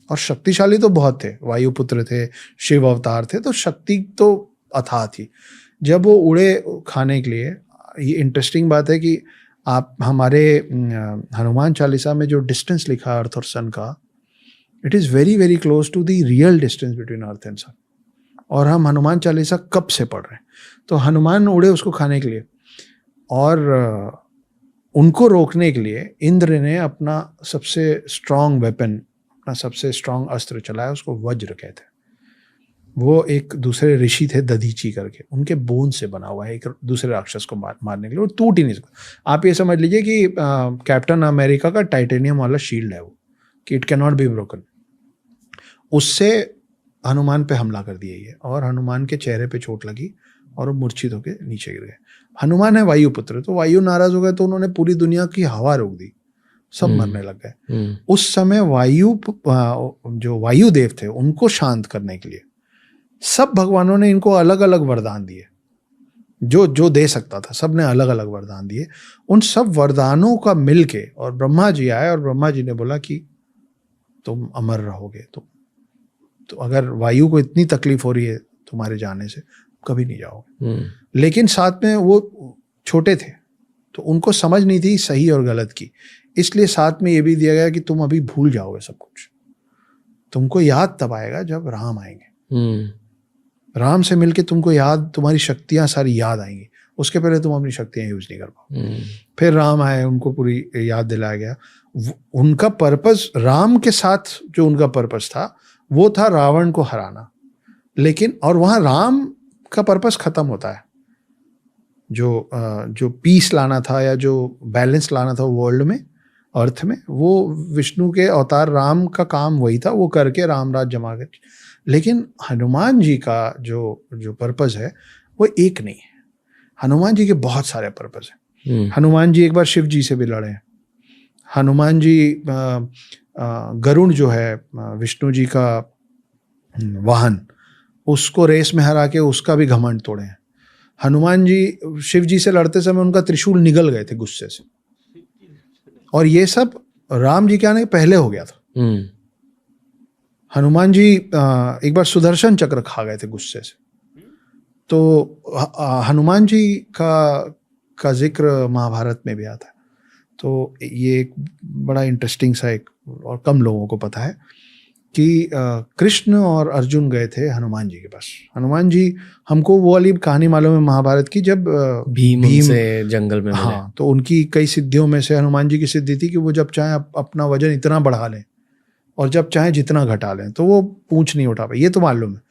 और शक्तिशाली तो बहुत थे, वायुपुत्र थे, शिव अवतार थे, तो शक्ति तो अथाह थी। जब वो उड़े खाने के लिए, ये इंटरेस्टिंग बात है कि आप हमारे हनुमान चालीसा में जो डिस्टेंस लिखा अर्थ और सन का, it is very very close to the real distance between earth and sun. और हम हनुमान चालीसा कब से पढ़ रहे हैं? तो हनुमान उड़े उसको खाने के लिए, और उनको रोकने के लिए इंद्र ने अपना सबसे स्ट्रांग वेपन, अपना सबसे स्ट्रांग अस्त्र चलाया, उसको वज्र कहते हैं। वो एक दूसरे ऋषि थे दधीची करके, उनके बोन से बना हुआ है, एक दूसरे राक्षस को मारने के लिए, वो टूट ही नहीं सकता। आप ये समझ लीजिए कि कैप्टन अमेरिका का टाइटेनियम वाला शील्ड है वो, कि it can not be broken. उससे हनुमान पे हमला कर दिया ये, और हनुमान के चेहरे पे चोट लगी और वो मूर्छित होकर नीचे गिर गए। हनुमान है वायुपुत्र, तो वायु नाराज हो गए तो उन्होंने पूरी दुनिया की हवा रोक दी, सब मरने लग गए। उस समय जो वायुदेव थे उनको शांत करने के लिए सब भगवानों ने इनको अलग अलग वरदान दिए, जो जो दे सकता था सब ने अलग अलग वरदान दिए। उन सब वरदानों का मिलके, और ब्रह्मा जी आए और ब्रह्मा जी ने बोला कि तुम अमर रहोगे, तो अगर वायु को इतनी तकलीफ हो रही है तुम्हारे जाने से, कभी नहीं जाओगे। लेकिन साथ में वो छोटे थे तो उनको समझ नहीं थी सही और गलत की, इसलिए साथ में ये भी दिया गया कि तुम अभी भूल जाओगे सब कुछ, तुमको याद तब आएगा जब राम आएंगे। राम से मिलके तुमको याद, तुम्हारी शक्तियां सारी याद आएंगी, उसके पहले तुम अपनी शक्तियां यूज नहीं कर पाओ। फिर राम आए, उनको पूरी याद दिलाया गया। उनका पर्पस, राम के साथ जो उनका पर्पस था वो था रावण को हराना। लेकिन और वहां राम का पर्पस खत्म होता है, जो पीस लाना था या जो बैलेंस लाना था वर्ल्ड में, अर्थ में, वो विष्णु के अवतार राम का काम वही था, वो करके रामराज जमा कर। लेकिन हनुमान जी का जो पर्पस है वो एक नहीं है, हनुमान जी के बहुत सारे पर्पस हैं। हनुमान जी एक बार शिव जी से भी लड़े। हनुमान जी गरुड़ जो है विष्णु जी का वाहन, उसको रेस में हरा के उसका भी घमंड तोड़े हैं। हनुमान जी शिव जी से लड़ते समय उनका त्रिशूल निगल गए थे गुस्से से, और ये सब राम जी के आने के पहले हो गया था। हनुमान जी एक बार सुदर्शन चक्र खा गए थे गुस्से से। तो हनुमान जी का जिक्र महाभारत में भी आता है। तो ये एक बड़ा इंटरेस्टिंग सा एक, और कम लोगों को पता है कि कृष्ण और अर्जुन गए थे हनुमान जी के पास। हनुमान जी, हमको वो वाली कहानी मालूम है महाभारत की, जब
भीम से जंगल में मिले।
हाँ, तो उनकी कई सिद्धियों में से हनुमान जी की सिद्धि थी कि वो जब चाहे अपना वजन इतना बढ़ा लें और जब चाहे जितना घटा लें, तो वो पूंछ नहीं उठा पाए, ये तो मालूम है।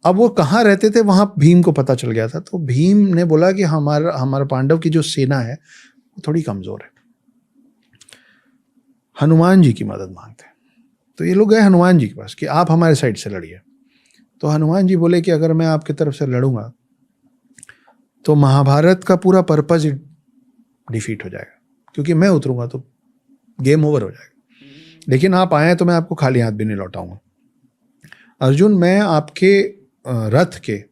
अब वो कहाँ रहते थे वहां भीम को पता चल गया था, तो भीम ने बोला कि हमारा पांडव की जो सेना है वो थोड़ी कमजोर है, हनुमान जी की मदद मांगते हैं। तो ये लोग गए हनुमान जी के पास कि आप हमारे साइड से लड़िए। तो हनुमान जी बोले कि अगर मैं आपकी तरफ से लड़ूंगा तो महाभारत का पूरा पर्पस ही डिफीट हो जाएगा, क्योंकि मैं उतरूंगा तो गेम ओवर हो जाएगा। लेकिन आप आए तो मैं आपको खाली हाथ भी नहीं लौटाऊंगा। अर्जुन, मैं आपके रथ के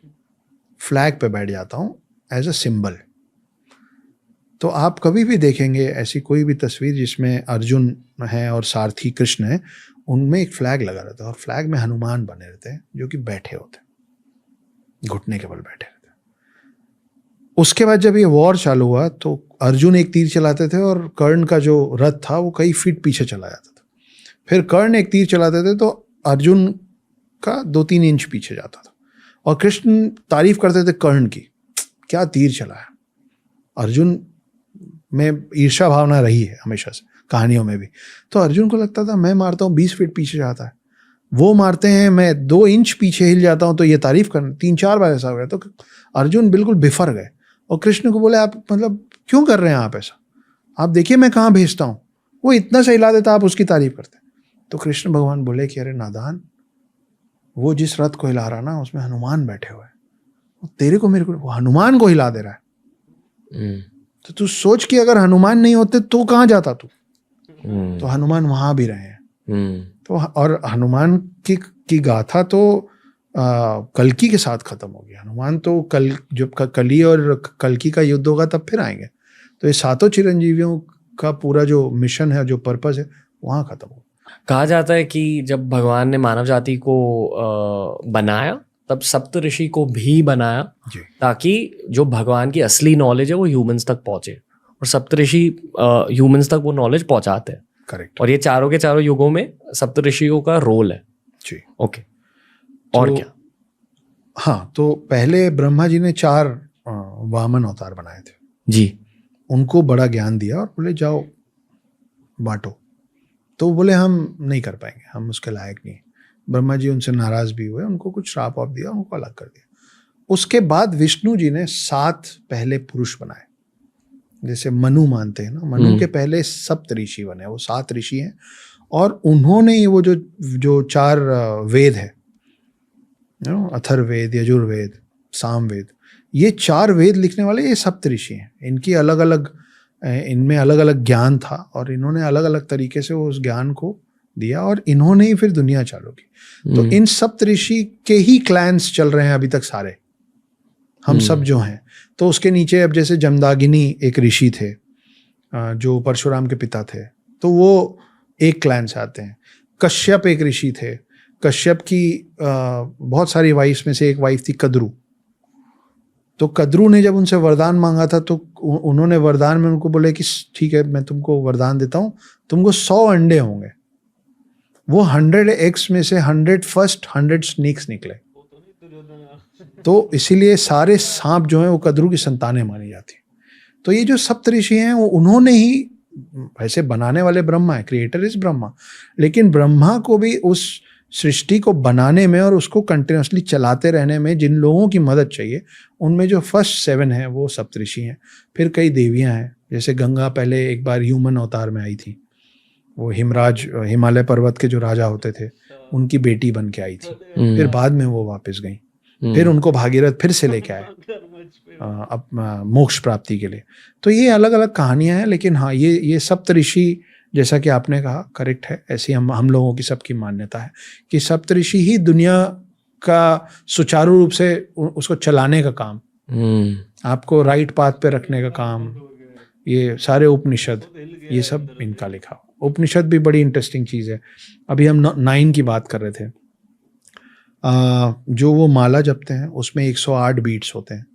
फ्लैग पे बैठ जाता हूं एज अ सिंबल, तो आप कभी भी देखेंगे ऐसी कोई भी तस्वीर जिसमें अर्जुन है और सारथी कृष्ण है, उनमें एक फ्लैग लगा रहता है और फ्लैग में हनुमान बने रहते हैं जो कि बैठे होते हैं, घुटने के बल बैठे रहते हैं। उसके बाद जब ये वॉर चालू हुआ तो अर्जुन एक तीर चलाते थे और कर्ण का जो रथ था वो कई फीट पीछे चला जाता था। फिर कर्ण एक तीर चलाते थे तो अर्जुन का 2-3 इंच पीछे जाता था और कृष्ण तारीफ करते थे कर्ण की, क्या तीर चलाया। अर्जुन में ईर्ष्या भावना रही है हमेशा से कहानियों में भी। तो अर्जुन को लगता था मैं मारता हूँ 20 फीट पीछे जाता है, वो मारते हैं मैं 2 इंच पीछे हिल जाता हूँ तो ये तारीफ करना। 3-4 बार ऐसा हो गया तो अर्जुन बिल्कुल बिफर गए और कृष्ण को बोले आप मतलब क्यों कर रहे हैं आप ऐसा, आप देखिए मैं कहाँ भेजता हूँ, वो इतना सा हिला देता आप उसकी तारीफ करते। तो कृष्ण भगवान बोले कि अरे नादान, वो जिस रथ को हिला रहा ना उसमें हनुमान बैठे हुए हैं, तेरे को मेरे को वो हनुमान को हिला दे रहा है। तो तू सोच कि अगर हनुमान नहीं होते तो कहाँ जाता तू। तो हनुमान वहां भी रहे हैं। तो और हनुमान की गाथा तो कल्कि के साथ खत्म होगी। हनुमान तो जब कली और कल्कि का युद्ध होगा तब फिर आएंगे। तो ये 7 चिरंजीवियों का पूरा जो मिशन है, जो पर्पस है, वहां खत्म होगा।
कहा जाता है कि जब भगवान ने मानव जाति को बनाया तब सप्तऋषि को भी बनाया ताकि जो भगवान की असली नॉलेज है वो ह्यूमंस तक पहुंचे, और सप्तऋषि ह्यूमंस तक वो नॉलेज पहुंचाते हैं।
करेक्ट।
और ये चारों के चारों युगों में सप्तऋषियों का रोल है
जी।
ओके। और
तो,
क्या?
हाँ, तो पहले ब्रह्मा जी ने 4 वामन अवतार बनाए थे
जी।
उनको बड़ा ज्ञान दिया और बोले जाओ बांटो। तो बोले हम नहीं कर पाएंगे, हम उसके लायक नहीं। ब्रह्मा जी उनसे नाराज भी हुए, उनको कुछ श्राप आप दिया, उनको अलग कर दिया। उसके बाद विष्णु जी ने 7 पहले पुरुष बनाए, जैसे मनु मानते हैं ना, मनु के पहले सप्तऋषि बने, वो 7 ऋषि हैं। और उन्होंने वो जो 4 वेद है, अथर्ववेद, यजुर्वेद, सामवेद, ये 4 वेद लिखने वाले ये सप्तऋषि हैं। इनकी अलग अलग, इनमें अलग अलग ज्ञान था और इन्होंने अलग अलग तरीके से उस ज्ञान को दिया और इन्होंने ही फिर दुनिया चालू की। तो इन सप्तऋषि के ही क्लैंस चल रहे हैं अभी तक सारे, हम सब जो हैं। तो उसके नीचे अब जैसे जमदागिनी एक ऋषि थे जो परशुराम के पिता थे, तो वो एक क्लैन से आते हैं। कश्यप एक ऋषि थे, कश्यप की बहुत सारी वाइफ्स में से एक वाइफ थी कद्रू। तो कद्रू ने जब उनसे वरदान मांगा था तो उन्होंने वरदान में उनको बोले कि ठीक है मैं तुमको वरदान देता हूँ, तुमको 100 अंडे होंगे। वो 100 एग्स में से 100 फर्स्ट 100 स्नेक्स निकले। तो इसीलिए सारे सांप जो हैं वो कद्रू की संतानें मानी जाती हैं। तो ये जो सप्तऋषि हैं वो उन्होंने ही, वैसे बनाने वाले ब्रह्मा है, क्रिएटर इज ब्रह्मा, लेकिन ब्रह्मा को भी उस सृष्टि को बनाने में और उसको कंटिन्यूसली चलाते रहने में जिन लोगों की मदद चाहिए, उनमें जो फर्स्ट 7 हैं वो सप्तऋषि हैं। फिर कई देवियां हैं, जैसे गंगा पहले एक बार ह्यूमन अवतार में आई थी, वो हिमराज, हिमालय पर्वत के जो राजा होते थे, उनकी बेटी बन के आई थी। फिर बाद में वो वापस गई, फिर उनको भागीरथ फिर से लेके आए मोक्ष प्राप्ति के लिए। तो ये अलग अलग कहानियां हैं, लेकिन हाँ ये सप्तऋषि जैसा कि आपने कहा करेक्ट है। ऐसी हम लोगों की सबकी मान्यता है कि सप्तऋषि ही दुनिया का सुचारू रूप से उसको चलाने का काम, आपको राइट पाथ पे रखने का काम, ये सारे उपनिषद, ये सब इनका लिखा। उपनिषद भी बड़ी इंटरेस्टिंग चीज़ है। अभी हम 9 की बात कर रहे थे, जो वो माला जपते हैं उसमें 108 बीट्स होते हैं।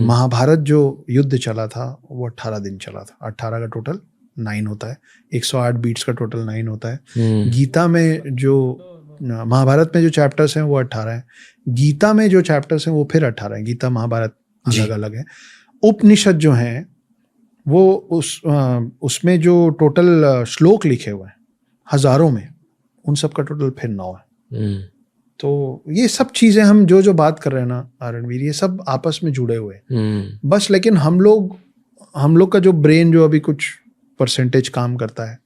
महाभारत जो युद्ध चला था वो 18 दिन चला था। 18 का टोटल 9 होता है, 108 बीट्स का टोटल 9 होता है। गीता में जो महाभारत में जो चैप्टर्स हैं वो 18 हैं, गीता में जो चैप्टर्स हैं वो फिर 18 हैं। गीता महाभारत अलग अलग है। उपनिषद जो हैं वो उसमें जो टोटल श्लोक लिखे हुए हैं हजारों में, उन सब का टोटल फिर 9 है। तो ये सब चीजें हम जो बात कर रहे हैं ना रणवीर, ये सब आपस में जुड़े हुए हैं बस। लेकिन हम लोग का जो ब्रेन जो अभी कुछ परसेंटेज काम करता है,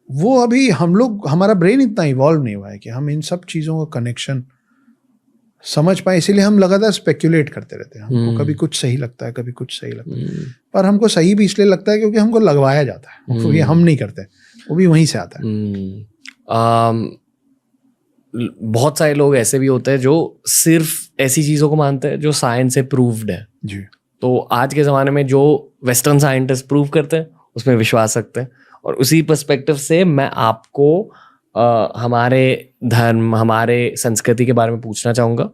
वो अभी हमारा ब्रेन इतना इवॉल्व नहीं हुआ है कि हम इन सब चीजों का कनेक्शन समझ पाए। इसीलिए हम लगातार स्पेक्युलेट करते रहते हैं। हमको कभी कुछ सही लगता है, कभी कुछ सही लगता है, पर हमको सही भी इसलिए लगता है क्योंकि हमको लगवाया जाता है। ये हम नहीं करते, वो भी वहीं से आता है।
बहुत सारे लोग ऐसे भी होते हैं जो सिर्फ ऐसी चीजों को मानते हैं जो साइंस से प्रूव्ड है
जी।
तो आज के ज़माने में जो वेस्टर्न साइंटिस्ट प्रूव करते हैं उसमें विश्वास रखते हैं। और उसी पर्सपेक्टिव से मैं आपको हमारे धर्म, हमारे संस्कृति के बारे में पूछना चाहूँगा।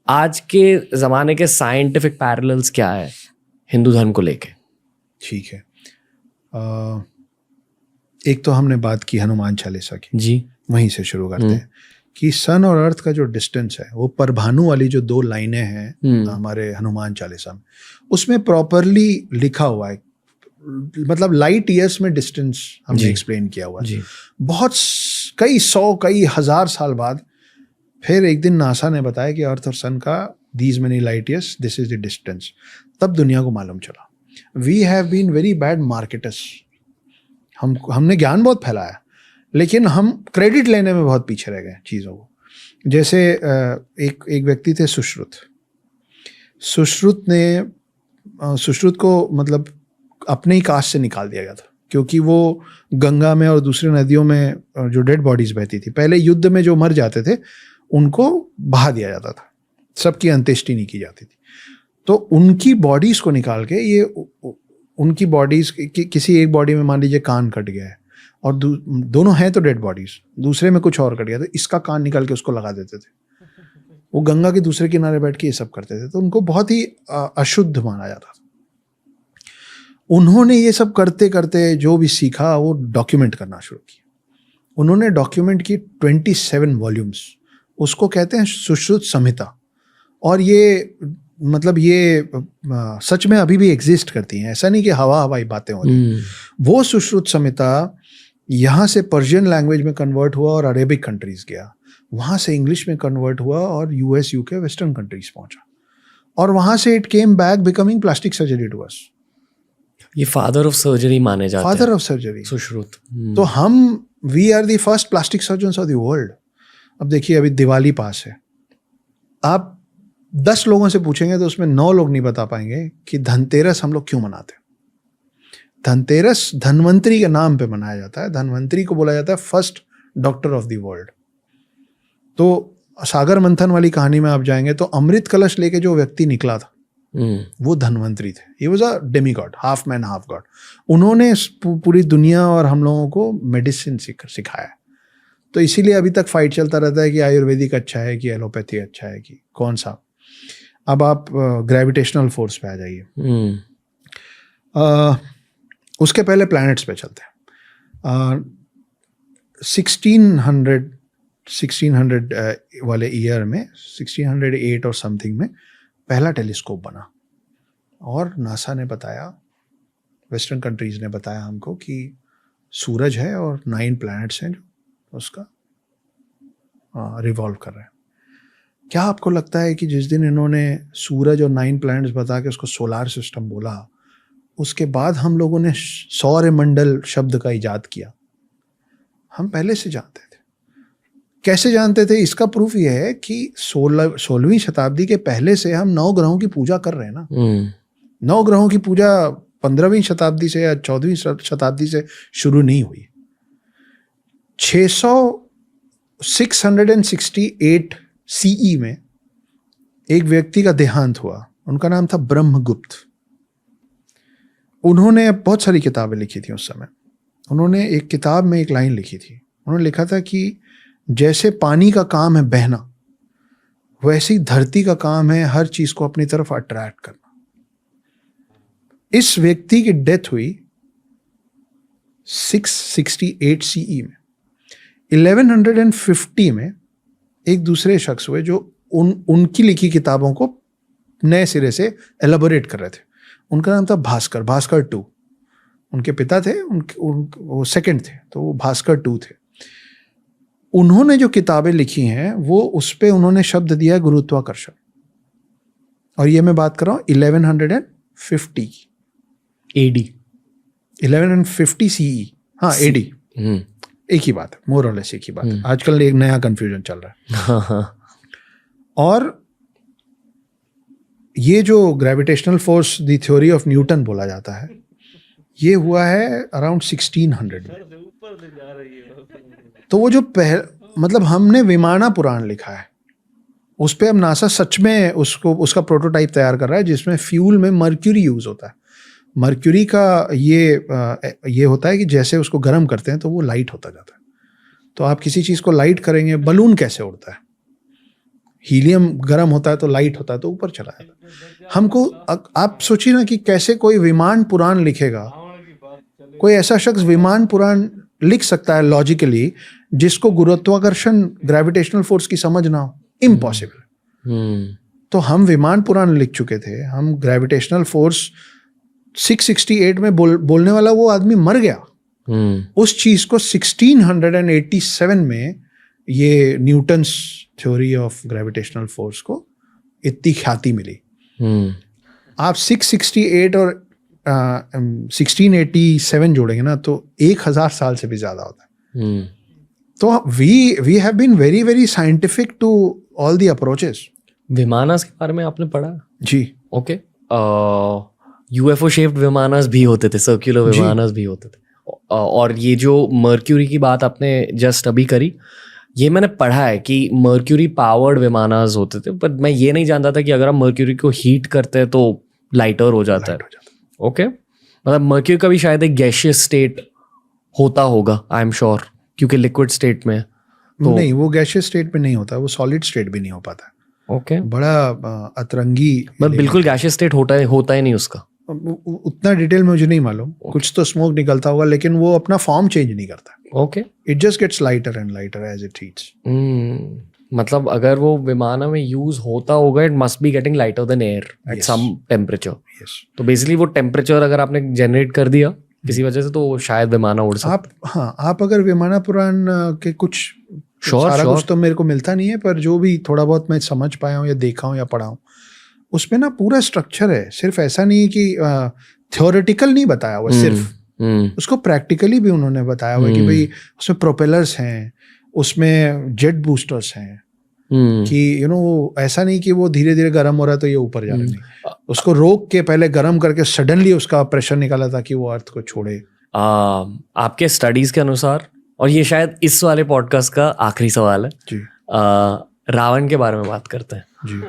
आज के ज़माने के साइंटिफिक पैरेलल्स क्या है हिंदू धर्म को लेके?
ठीक है, एक तो हमने बात की हनुमान चालीसा की,
जी,
वहीं से शुरू करते हैं कि सन और अर्थ का जो डिस्टेंस है, वो परभानु वाली जो 2 लाइनें हैं हमारे हनुमान चालीसा में, उसमें प्रॉपरली लिखा हुआ है, मतलब लाइट ईयर्स में डिस्टेंस हमने एक्सप्लेन किया हुआ है। बहुत कई 100 कई हजार साल बाद फिर एक दिन नासा ने बताया कि अर्थ और सन का these many light years, this is the distance. तब दुनिया को मालूम चला। We have been very bad marketers. हमने ज्ञान बहुत फैलाया, लेकिन हम क्रेडिट लेने में बहुत पीछे रह गए चीज़ों को। जैसे एक व्यक्ति थे सुश्रुत। सुश्रुत को मतलब अपने ही कास्ट से निकाल दिया गया था, क्योंकि वो गंगा में और दूसरे नदियों में जो डेड बॉडीज बहती थी, पहले युद्ध में जो मर जाते थे उनको बहा दिया जाता था, सबकी अंत्येष्टि नहीं की जाती थी। तो उनकी बॉडीज को निकाल के ये उनकी बॉडीज किसी एक बॉडी में मान लीजिए कान कट गया है और दोनों हैं तो डेड बॉडीज, दूसरे में कुछ और कट गया, तो इसका कान निकाल के उसको लगा देते थे। वो गंगा के दूसरे किनारे बैठ के ये सब करते थे, तो उनको बहुत ही अशुद्ध माना जाता था। उन्होंने ये सब करते करते जो भी सीखा वो डॉक्यूमेंट करना शुरू किया। उन्होंने डॉक्यूमेंट की 27 वॉल्यूम्स, उसको कहते हैं सुश्रुत संहिता। और ये मतलब ये सच में अभी भी एग्जिस्ट करती हैं, ऐसा नहीं कि हवाई बातें होती। वो सुश्रुत संहिता यहाँ से पर्शियन लैंग्वेज में कन्वर्ट हुआ और अरेबिक कंट्रीज गया, वहाँ से इंग्लिश में कन्वर्ट हुआ और यूएस यूके वेस्टर्न कंट्रीज पहुँचा, और वहाँ से it came back becoming plastic surgery to us.
ये फादर ऑफ सर्जरी माने जाते हैं,
फादर ऑफ सर्जरी
सुश्रुत।
तो we are the first plastic surgeons of the world. अब देखिए, अभी दिवाली पास है, आप 10 लोगों से पूछेंगे तो उसमें 9 लोग नहीं बता पाएंगे कि धनतेरस हम लोग क्यों मनाते हैं। धनतेरस धनवंतरी के नाम पे मनाया जाता है। धनवंतरी को बोला जाता है first doctor of the world. तो सागर मंथन वाली कहानी में आप जाएंगे तो अमृत कलश लेके जो व्यक्ति निकला था वो धनवंतरी थे। He was a Demi God, half man half God. उन्होंने पूरी दुनिया और हम लोगों को मेडिसिन सिखाया। तो इसीलिए अभी तक फाइट चलता रहता है कि आयुर्वेदिक अच्छा है कि एलोपैथी अच्छा है कि कौन सा। अब आप ग्रेविटेशनल फोर्स पे आ जाइए। उसके पहले प्लैनेट्स पे चलते हैं। 1600 वाले ईयर में, 1608 और समथिंग में पहला टेलीस्कोप बना, और नासा ने बताया, वेस्टर्न कंट्रीज ने बताया हमको कि सूरज है और 9 प्लैनेट्स हैं जो उसका रिवॉल्व कर रहे हैं। क्या आपको लगता है कि जिस दिन इन्होंने सूरज और 9 प्लैनेट्स बता के उसको सोलार सिस्टम बोला, उसके बाद हम लोगों ने सौरमंडल शब्द का इजाद किया? हम पहले से जानते थे। कैसे जानते थे? इसका प्रूफ ये है कि 16वीं शताब्दी के पहले से हम 9 ग्रहों की पूजा कर रहे हैं ना। 9 ग्रहों की पूजा 15वीं शताब्दी से या 14वीं शताब्दी से शुरू नहीं हुई। 668 सीई में एक व्यक्ति का देहांत हुआ, उनका नाम था ब्रह्मगुप्त। उन्होंने बहुत सारी किताबें लिखी थी उस समय। उन्होंने एक किताब में एक लाइन लिखी थी, उन्होंने लिखा था कि जैसे पानी का काम है बहना, वैसे ही धरती का काम है हर चीज को अपनी तरफ अट्रैक्ट करना। इस व्यक्ति की डेथ हुई 668 सीई में। 1150 में एक दूसरे शख्स हुए जो उनकी लिखी किताबों को नए सिरे से एलाबोरेट कर रहे थे। उनका नाम था भास्कर, भास्कर 2। उनके पिता थे, वो सेकंड थे, तो वो भास्कर 2 थे। उन्होंने जो किताबें लिखी हैं वो उस पे उन्होंने शब्द दिया गुरुत्वाकर्षण। और ये मैं बात कर रहा हूँ 1150
एडी,
1150 सीई। हाँ, एडी एक ही बात है, मोर और लेस एक ही बात है। आजकल एक नया कंफ्यूजन चल रहा है। और ये जो gravitational force the theory of Newton बोला जाता है, ये हुआ है अराउंड 1600 में। तो वो जो मतलब हमने विमाना पुराण लिखा है, उस पे अब नासा सच में उसका प्रोटोटाइप तैयार कर रहा है जिसमें फ्यूल में मर्क्यूरी यूज होता है। मर्क्यूरी का ये होता है कि जैसे उसको गर्म करते हैं तो वो लाइट होता जाता है। तो आप किसी चीज़ को लाइट करेंगे, बलून कैसे उड़ता है? हीलियम गर्म होता है तो लाइट होता है तो ऊपर चला जाता है। हमको आप सोचिए ना कि कैसे कोई विमान पुराण लिखेगा, कोई ऐसा शख्स विमान पुराण लिख सकता है लॉजिकली जिसको गुरुत्वाकर्षण ग्रेविटेशनल फोर्स की समझ ना हो? इम्पॉसिबल। तो हम विमान पुराण लिख चुके थे, हम ग्रेविटेशनल फोर्स 668 में बोलने वाला वो आदमी मर गया। उस चीज को 1687 में ये Newton's theory of gravitational force को इतनी ख्याति मिली। आप 668 और 1687 जोड़ेंगे ना तो 1000 साल से भी ज्यादा होता है। तो we have been very very scientific to all the approaches.
Vimanas के बारे में आपने पढ़ा?
जी।
ओके। यूएफओ शेप्ड विमानस भी होते थे, सर्कुलर विमानस भी होते थे। और ये जो मर्क्यूरी की बात आपने जस्ट अभी करी, ये मैंने पढ़ा है कि मर्क्यूरी पावर्ड विमानस होते थे, पर मैं ये नहीं जानता था कि अगर हम मर्क्यूरी को हीट करते हैं तो लाइटर हो जाता है। ओके, मतलब मर्क्यूरी का भी शायद एक गैसियस स्टेट होता होगा, आई एम श्योर, क्योंकि लिक्विड स्टेट में
तो नहीं, वो गैसियस स्टेट में नहीं होता, वो सॉलिड स्टेट भी नहीं हो पाता।
ओके,
बड़ा अतरंगी,
मतलब बिल्कुल गैसियस स्टेट होता ही नहीं उसका।
उतना डिटेल में मुझे नहीं मालूम। कुछ तो स्मोक निकलता होगा लेकिन वो अपना फॉर्म चेंज नहीं करता।
Okay,
it just gets lighter and lighter as it heats.
मतलब अगर वो विमान में यूज होता होगा, it must be getting lighter than air at some temperature. तो बेसिकली वो टेम्परेचर अगर आपने जनरेट कर दिया किसी वजह से तो शायद विमाना उड़ सकता।
आप अगर विमाना पुराण के कुछ सारा कुछ तो मेरे को मिलता नहीं है, पर जो भी थोड़ा बहुत मैं समझ पाया हूँ या देखा हूँ या पढ़ा हूँ, उसमें ना पूरा स्ट्रक्चर है। सिर्फ ऐसा नहीं है कि थ्योरेटिकल नहीं बताया हुआ सिर्फ, उसको प्रैक्टिकली भी उन्होंने बताया हुआ है कि भाई उसमें प्रोपेलर्स हैं, उसमें जेट बूस्टर्स हैं, कि ऐसा नहीं कि वो धीरे धीरे गर्म हो रहा है तो ये ऊपर जा रहा है। उसको रोक के पहले गर्म करके सडनली उसका प्रेशर निकाला ताकि वो अर्थ को छोड़े।
आपके स्टडीज के अनुसार, और ये शायद इस वाले पॉडकास्ट का आखिरी सवाल है
जी,
रावण के बारे में बात करते हैं
जी।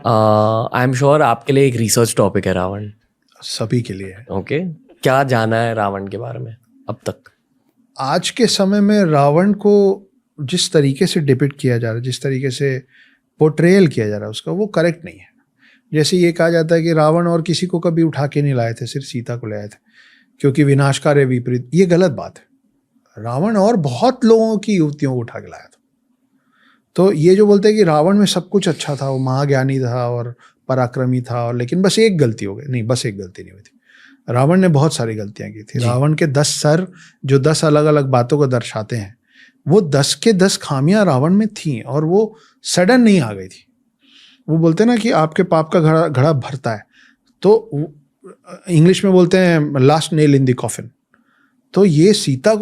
आई एम श्योर आपके लिए एक रिसर्च टॉपिक है रावण,
सभी के लिए है।
ओके, क्या जाना है रावण के बारे में अब तक?
आज के समय में रावण को जिस तरीके से डिपिक्ट किया जा रहा है, जिस तरीके से पोर्ट्रेयल किया जा रहा है उसका, वो करेक्ट नहीं है। जैसे ये कहा जाता है कि रावण और किसी को कभी उठा के नहीं लाए थे, सिर्फ सीता को ले आए थे क्योंकि विनाशकारी विपरीत। ये गलत बात है। रावण और बहुत लोगों की युवतियों को उठा के लाया था। तो ये जो बोलते हैं कि रावण में सब कुछ अच्छा था, वो महाज्ञानी था और पराक्रमी था, और लेकिन बस एक गलती हो गई, नहीं, बस एक गलती नहीं हुई थी। रावण ने बहुत सारी गलतियां की थी। रावण के 10 सर जो 10 अलग अलग बातों को दर्शाते हैं, वो 10 के 10 खामियां रावण में थी और वो सडन नहीं आ गई थी। वो बोलते हैं ना कि आपके पाप का घड़ा भरता है, तो इंग्लिश में बोलते हैं last nail in the coffin. तो ये सीता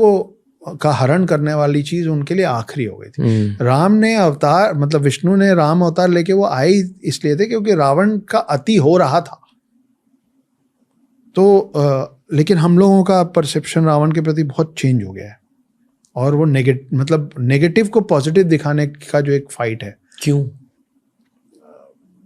का हरण करने वाली चीज उनके लिए आखिरी हो गई थी। राम ने अवतार, मतलब विष्णु ने राम अवतार लेके वो आए इसलिए थे क्योंकि रावण का अति हो रहा था। तो लेकिन हम लोगों का परसेप्शन रावण के प्रति बहुत चेंज हो गया है, और वो नेगेटिव को पॉजिटिव दिखाने का जो एक फाइट है।
क्यों?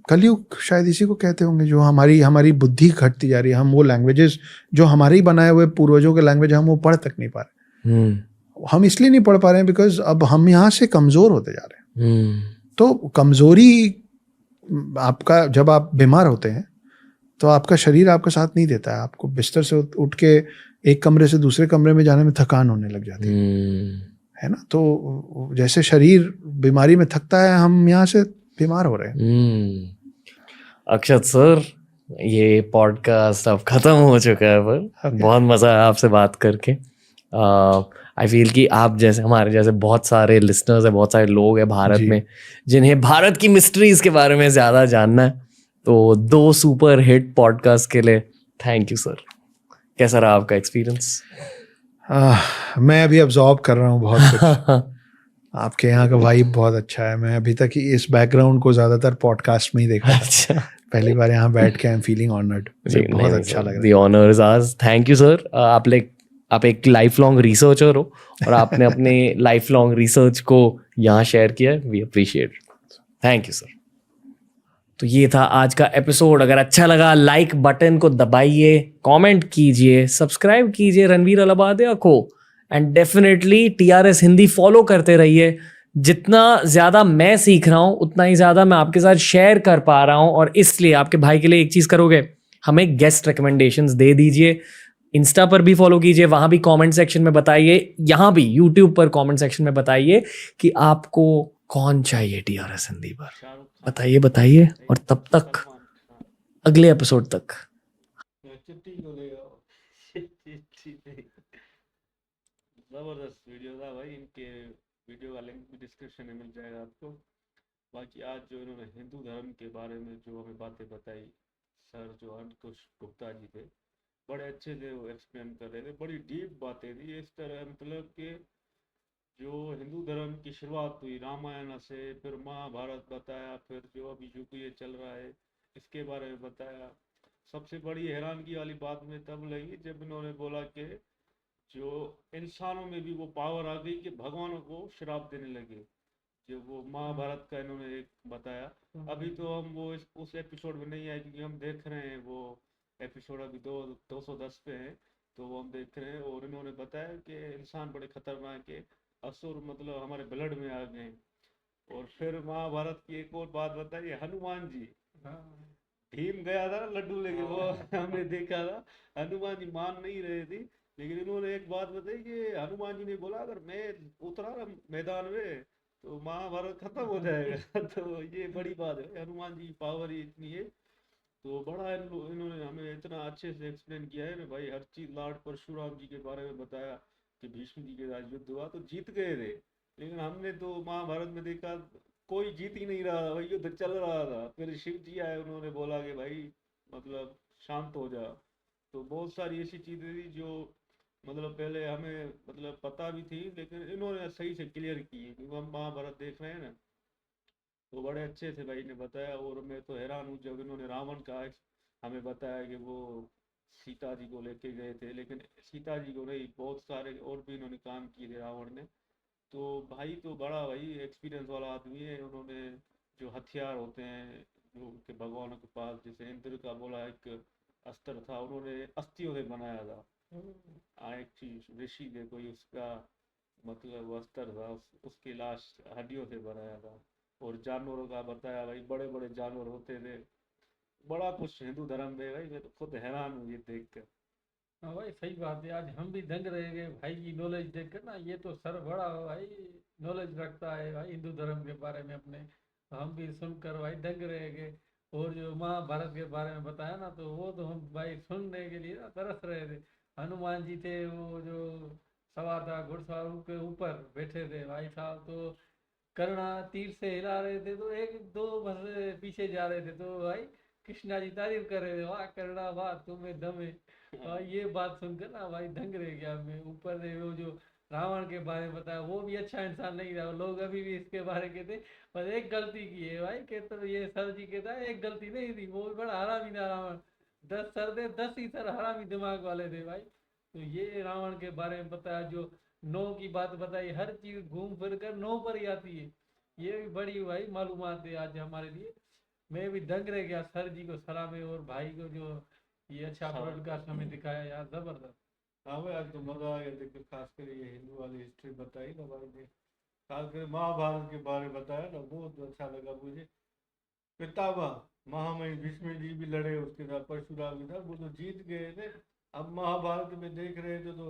कलयुग शायद इसी को कहते होंगे, जो हमारी बुद्धि घटती जा रही है। हम वो लैंग्वेजेस जो हमारी बनाए हुए पूर्वजों के लैंग्वेज, हम वो पढ़ तक नहीं पा रहे। हम इसलिए नहीं पढ़ पा रहे हैं बिकॉज अब हम यहाँ से कमजोर होते जा रहे हैं। तो कमजोरी आपका, जब आप बीमार होते हैं तो आपका शरीर आपका साथ नहीं देता है। आपको बिस्तर से उठ के एक कमरे से दूसरे कमरे में जाने में थकान होने लग जाती है ना। तो जैसे शरीर बीमारी में थकता है, हम यहाँ से बीमार हो रहे हैं।
अक्षत सर, ये पॉडकास्ट अब खत्म हो चुका है, पर बहुत मजा आया आपसे बात करके। आई फील कि आप जैसे, हमारे जैसे बहुत सारे लिसनर्स है, बहुत सारे लोग हैं भारत में जिन्हें भारत की मिस्ट्रीज के बारे में ज्यादा जानना है। तो 2 सुपर हिट पॉडकास्ट के लिए थैंक यू सर। कैसा रहा आपका एक्सपीरियंस?
मैं अभी अब्जॉर्ब कर रहा हूँ बहुत कुछ। आपके यहाँ का वाइब बहुत अच्छा है। मैं अभी तक इस बैकग्राउंड को ज्यादातर पॉडकास्ट में ही देखा। अच्छा, पहली बार यहाँ बैठ के आई एम फीलिंग ऑनर्ड। बहुत अच्छा लग रहा है।
The honour is ours. Thank you sir. आप एक लाइफ लॉन्ग रिसर्चर हो और आपने अपने लाइफ लॉन्ग रिसर्च को यहाँ शेयर किया है। We appreciate. Thank you sir. तो ये था आज का एपिसोड। अगर अच्छा लगा लाइक बटन को दबाइए, कमेंट कीजिए, सब्सक्राइब कीजिए रणवीर अलाहाबादिया को, and definitely TRS Hindi follow करते रहिए। जितना ज़्यादा मैं सीख रहा हूँ उतना ही ज़्यादा मैं आपके साथ शेयर कर पा रहा हूँ, और इसलिए आपके भाई के लिए एक चीज़ करोगे, हमें गेस्ट रिकमेंडेशंस दे दीजिए। इंस्टा पर भी फॉलो कीजिए, वहाँ भी कमेंट सेक्शन में बताइए, यहाँ भी यूट्यूब पर कमेंट सेक्शन में बताइए कि आपको कौन चाहिए टीआरएस हिंदी पर।
शाहरुख खान,
बताइए बताइए, और तब तक
सलमान खान,
अगले एपिसोड तक।
चिट्ठी को ले आओ। चिट्ठी नहीं। जबरदस्त वीडियो था भाई, इनके वीडियो का लिंक भी डिस्क्रिप्शन में मिल जाएगा आपको। बाकी आज जो इन्होंने हिंदू धर्म के बारे में जो हमें बातें बताई, सर जो अंकुश गुप्ता जी थे, बड़े अच्छे से वो एक्सप्लेन कर रहे थे, बड़ी डीप बातें थी। इस तरह मतलब कि जो हिंदू धर्म की शुरुआत हुई रामायण से, फिर महाभारत बताया, फिर जो अभी युग ये चल रहा है इसके बारे में बताया। सबसे बड़ी हैरानगी वाली बात में तब लगी जब इन्होंने बोला कि जो इंसानों में भी वो पावर आ गई कि भगवानों को श्राप देने लगे। जो वो महाभारत का इन्होंने एक बताया। अभी तो हम वो उस एपिसोड में नहीं आए क्योंकि हम देख रहे हैं वो एपिसोड अभी 210 पे है, तो वो हम देख रहे हैं। और इन्होंने बताया कि इंसान बड़े खतरनाक है, असुर मतलब हमारे ब्लड में आ गए। और फिर महाभारत की एक और बात बताई, हनुमान जी, भीम गया था ना लड्डू लेके, वो हमने देखा था, हनुमान जी मान नहीं रहे थे। लेकिन इन्होंने एक बात बताई कि हनुमान जी ने बोला अगर मैं उतरा ना मैदान में तो महाभारत खत्म हो जाएगा। तो ये बड़ी बात है, हनुमान जी की पावर ही इतनी है। तो बड़ा इन्होंने हमें इतना अच्छे से एक्सप्लेन किया है ना भाई, हर चीज। लॉर्ड परशुराम जी के बारे में बताया कि भीष्म जी के साथ युद्ध हुआ तो जीत गए थे, लेकिन हमने तो महाभारत में देखा कोई जीत ही नहीं रहा भाई, युद्ध चल रहा था। फिर शिव जी आए, उन्होंने बोला कि भाई मतलब शांत हो जा। तो बहुत सारी ऐसी चीजें थी जो मतलब पहले हमें मतलब पता भी थी, लेकिन इन्होंने सही से क्लियर की है, क्योंकि हम महाभारत देख रहे हैं ना। तो बड़े अच्छे से भाई ने बताया। और मैं तो हैरान हूँ जब इन्होंने रावण का हमें बताया कि वो सीता जी को लेके गए थे, लेकिन सीता जी को नहीं, बहुत सारे और भी इन्होंने काम किए थे रावण ने। तो भाई तो बड़ा भाई एक्सपीरियंस वाला आदमी है। उन्होंने जो हथियार होते हैं जो उनके भगवानों के पास, जैसे इंद्र का बोला एक अस्त्र था, उन्होंने अस्थियों से बनाया था। एक चीज ऋषि थे कोई, उसका मतलब वो अस्त्र था, उसकी लाश हड्डियों से बनाया था। और जानवरों का बताया भाई, बड़े बड़े जानवर होते थे। बड़ा कुछ हिंदू धर्म में भाई, मैं तो खुद हैरान हूँ ये देख कर।
हाँ भाई सही बात है। आज हम भी दंग रह गए भाई की नॉलेज देखकर ना। ये तो सर बड़ा भाई नॉलेज रखता है भाई हिंदू धर्म के बारे में अपने। हम भी सुनकर भाई दंग रह गए। और जो महाभारत के बारे में बताया ना, तो वो तो हम भाई सुनने के लिए ना तरस रहे थे। हनुमान जी थे वो जो सवार था घुड़सवार के ऊपर बैठे थे भाई साहब, तो करुणा तीर से हिला रहे थे, तो एक दो बस पीछे जा रहे थे, तो भाई कृष्णा जी तारीफ कर रहे थे, वाह करुणा वाह तुम्हें दम है। ये बात सुनकर ना भाई दंग रह गया मैं। ऊपर से वो जो रावण के बारे में बताया, वो भी अच्छा इंसान नहीं था। लोग अभी भी इसके बारे के थे, पर एक गलती की है भाई के, तो ये सर जी कहता है एक गलती नहीं थी, वो भी बड़ा हरामी था रावण। 10 सर थे, 10 ही सर हरामी दिमाग वाले थे भाई। तो ये रावण के बारे में बताया, जो नौ की बात बताई, हर चीज घूम फिर कर नौ पर ही आती है। ये भी बड़ी भाई मालूमात है आज हमारे लिए। मैं भी दंग रह गया। सर जी को सलाम है, और भाई को जो ये अच्छा ब्रॉडकास्ट हमें दिखाया यार, जबरदस्त।
हाँ भाई, आज तो मजा आ गया देखो, खासकर ये हिंदू वाली हिस्ट्री बताई ना भाई ने, खासकर महाभारत के बारे में बताया ना, बहुत अच्छा लगा मुझे। पितामह महामहिम भीष्म जी भी लड़े उसके साथ, परशुराम के साथ, वो तो जीत गए थे। अब महाभारत में देख रहे थे तो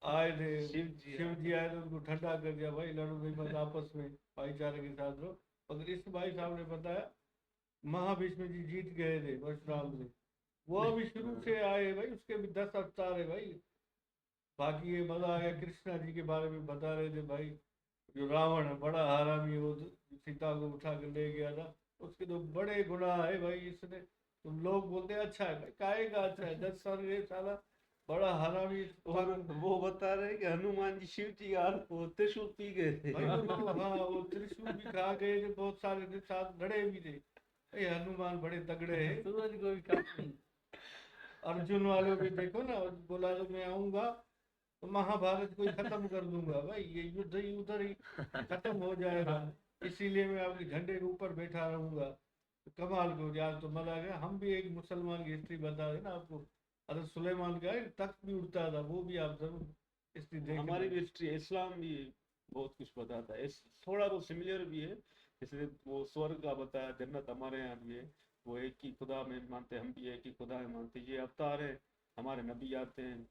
आए थे शिव जी आए थे, उनको ठंडा कर दिया भाई, लड़ो नहीं मत आपस में, भाईचारे के साथ रहो। मगर इस भाई साहब ने बताया महाभीष्म जी जीत गए थे परशुराम से, वो अभी शुरू से आए भाई, उसके भी 10 अवतार है भाई। बाकी ये मजा आ गया, कृष्णा जी के बारे में बता रहे थे भाई, जो रावण है बड़ा हरामी, वो सीता को उठा कर ले गया था, उसके तो बड़े गुनाह है भाई इसने। तुम लोग बोलते हैं अच्छा है भाई, काहे का अच्छा है, 10 साल ये साला बड़ा हरामी। और वो बता रहे कि हनुमान जी शिव जी यार वो त्रिशूल पी गए थे भाई। हाँ वो त्रिशूल भी खा गए थे, बहुत सारे के साथ लड़े भी थे। ये हनुमान बड़े तगड़े हैं।
सूरज को भी काफी
अर्जुन वालों भी देखो ना, बोला तो मैं आऊंगा तो महाभारत को ही खत्म कर दूंगा भाई, ये युद्ध ही उधर ही खत्म हो जाएगा, इसीलिए मैं आपके झंडे के ऊपर बैठा रहूंगा।
कमाल को आज तो मजा आ गया। हम भी एक मुसलमान की हिस्ट्री बता रहे ना आपको, हजरत सुलेमान का एक तख्त भी उड़ता था, वो भी आप जरूर हिस्ट्री
हमारी भी
देखना।
हिस्ट्री, इस्लाम भी बहुत कुछ बताता है, इस थोड़ा बहुत सिमिलर भी है। जैसे वो स्वर्ग का बताया, जन्नत हमारे यहाँ भी है, वो एक ही खुदा में मानते, हम भी एक ही खुदा में मानते, ये अवतार है, हमारे नबी आते हैं।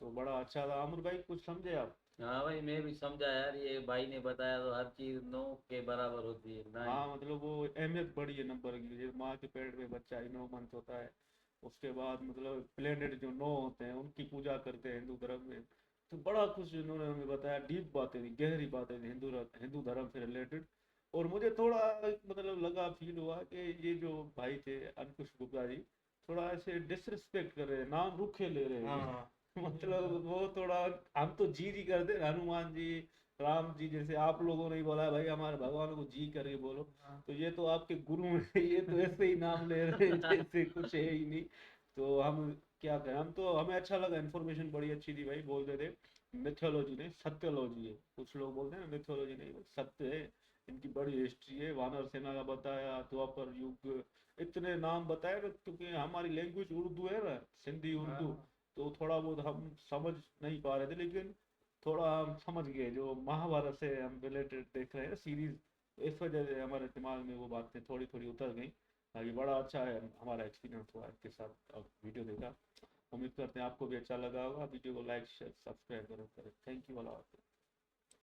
तो बड़ा अच्छा था। आमिर भाई कुछ समझे आप?
हाँ भाई, मैं भी समझा यार, ये भाई ने बताया तो हर चीज 9 के बराबर होती है, 9।
हाँ मतलब वो अहमियत बड़ी है नंबर की। जैसे माँ के पेट में बच्चा ही 9 मंथ होता है, उसके बाद मतलब प्लेनेट जो 9 होते हैं उनकी पूजा करते हैं हिंदू धर्म में। तो बड़ा कुछ इन्होंने हमें बताया, डीप बातें थी, गहरी बातें थी हिंदू धर्म से रिलेटेड। और मुझे थोड़ा मतलब लगा, फील हुआ कि ये जो भाई थे अंकुश गुप्ता जी, थोड़ा ऐसे डिसरिस्पेक्ट कर रहे हैं, नाम रुखे ले रहे हैं।
हाँ
मतलब वो थोड़ा, हम तो जी करते हैं, हनुमान जी, राम जी, जैसे आप लोगों ने ही बोला भाई हमारे भगवान को जी करके बोलो,
हाँ।
तो ये तो आपके गुरु हैं, ये तो ऐसे ही नाम ले रहे हैं जैसे कुछ है ही नहीं। तो हम क्या करें, हम तो, हमें अच्छा लगा, इन्फॉर्मेशन बड़ी अच्छी थी भाई। बोल रहे थे मिथोलॉजी नहीं सत्यलॉजी है, कुछ लोग बोलते हैं ना मिथोलॉजी नहीं, वो सत्य है। इनकी बड़ी हिस्ट्री है, वानर सेना का बताया, द्वापर युग, इतने नाम बताए ना, क्योंकि हमारी लैंग्वेज उर्दू है ना, सिंधी उर्दू,
हाँ
तो थोड़ा बहुत हम समझ नहीं पा रहे थे, लेकिन थोड़ा हम समझ गए। जो महाभारत से हम रिलेटेड देख रहे हैं सीरीज, इस वजह से हमारे दिमाग में वो बातें थोड़ी थोड़ी उतर गई। ये बड़ा अच्छा है, हमारा एक्सपीरियंस हुआ इसके साथ। अब वीडियो देखा, उम्मीद करते हैं आपको भी अच्छा लगा होगा। वीडियो को लाइक शेयर सब्सक्राइब करें। Thank you.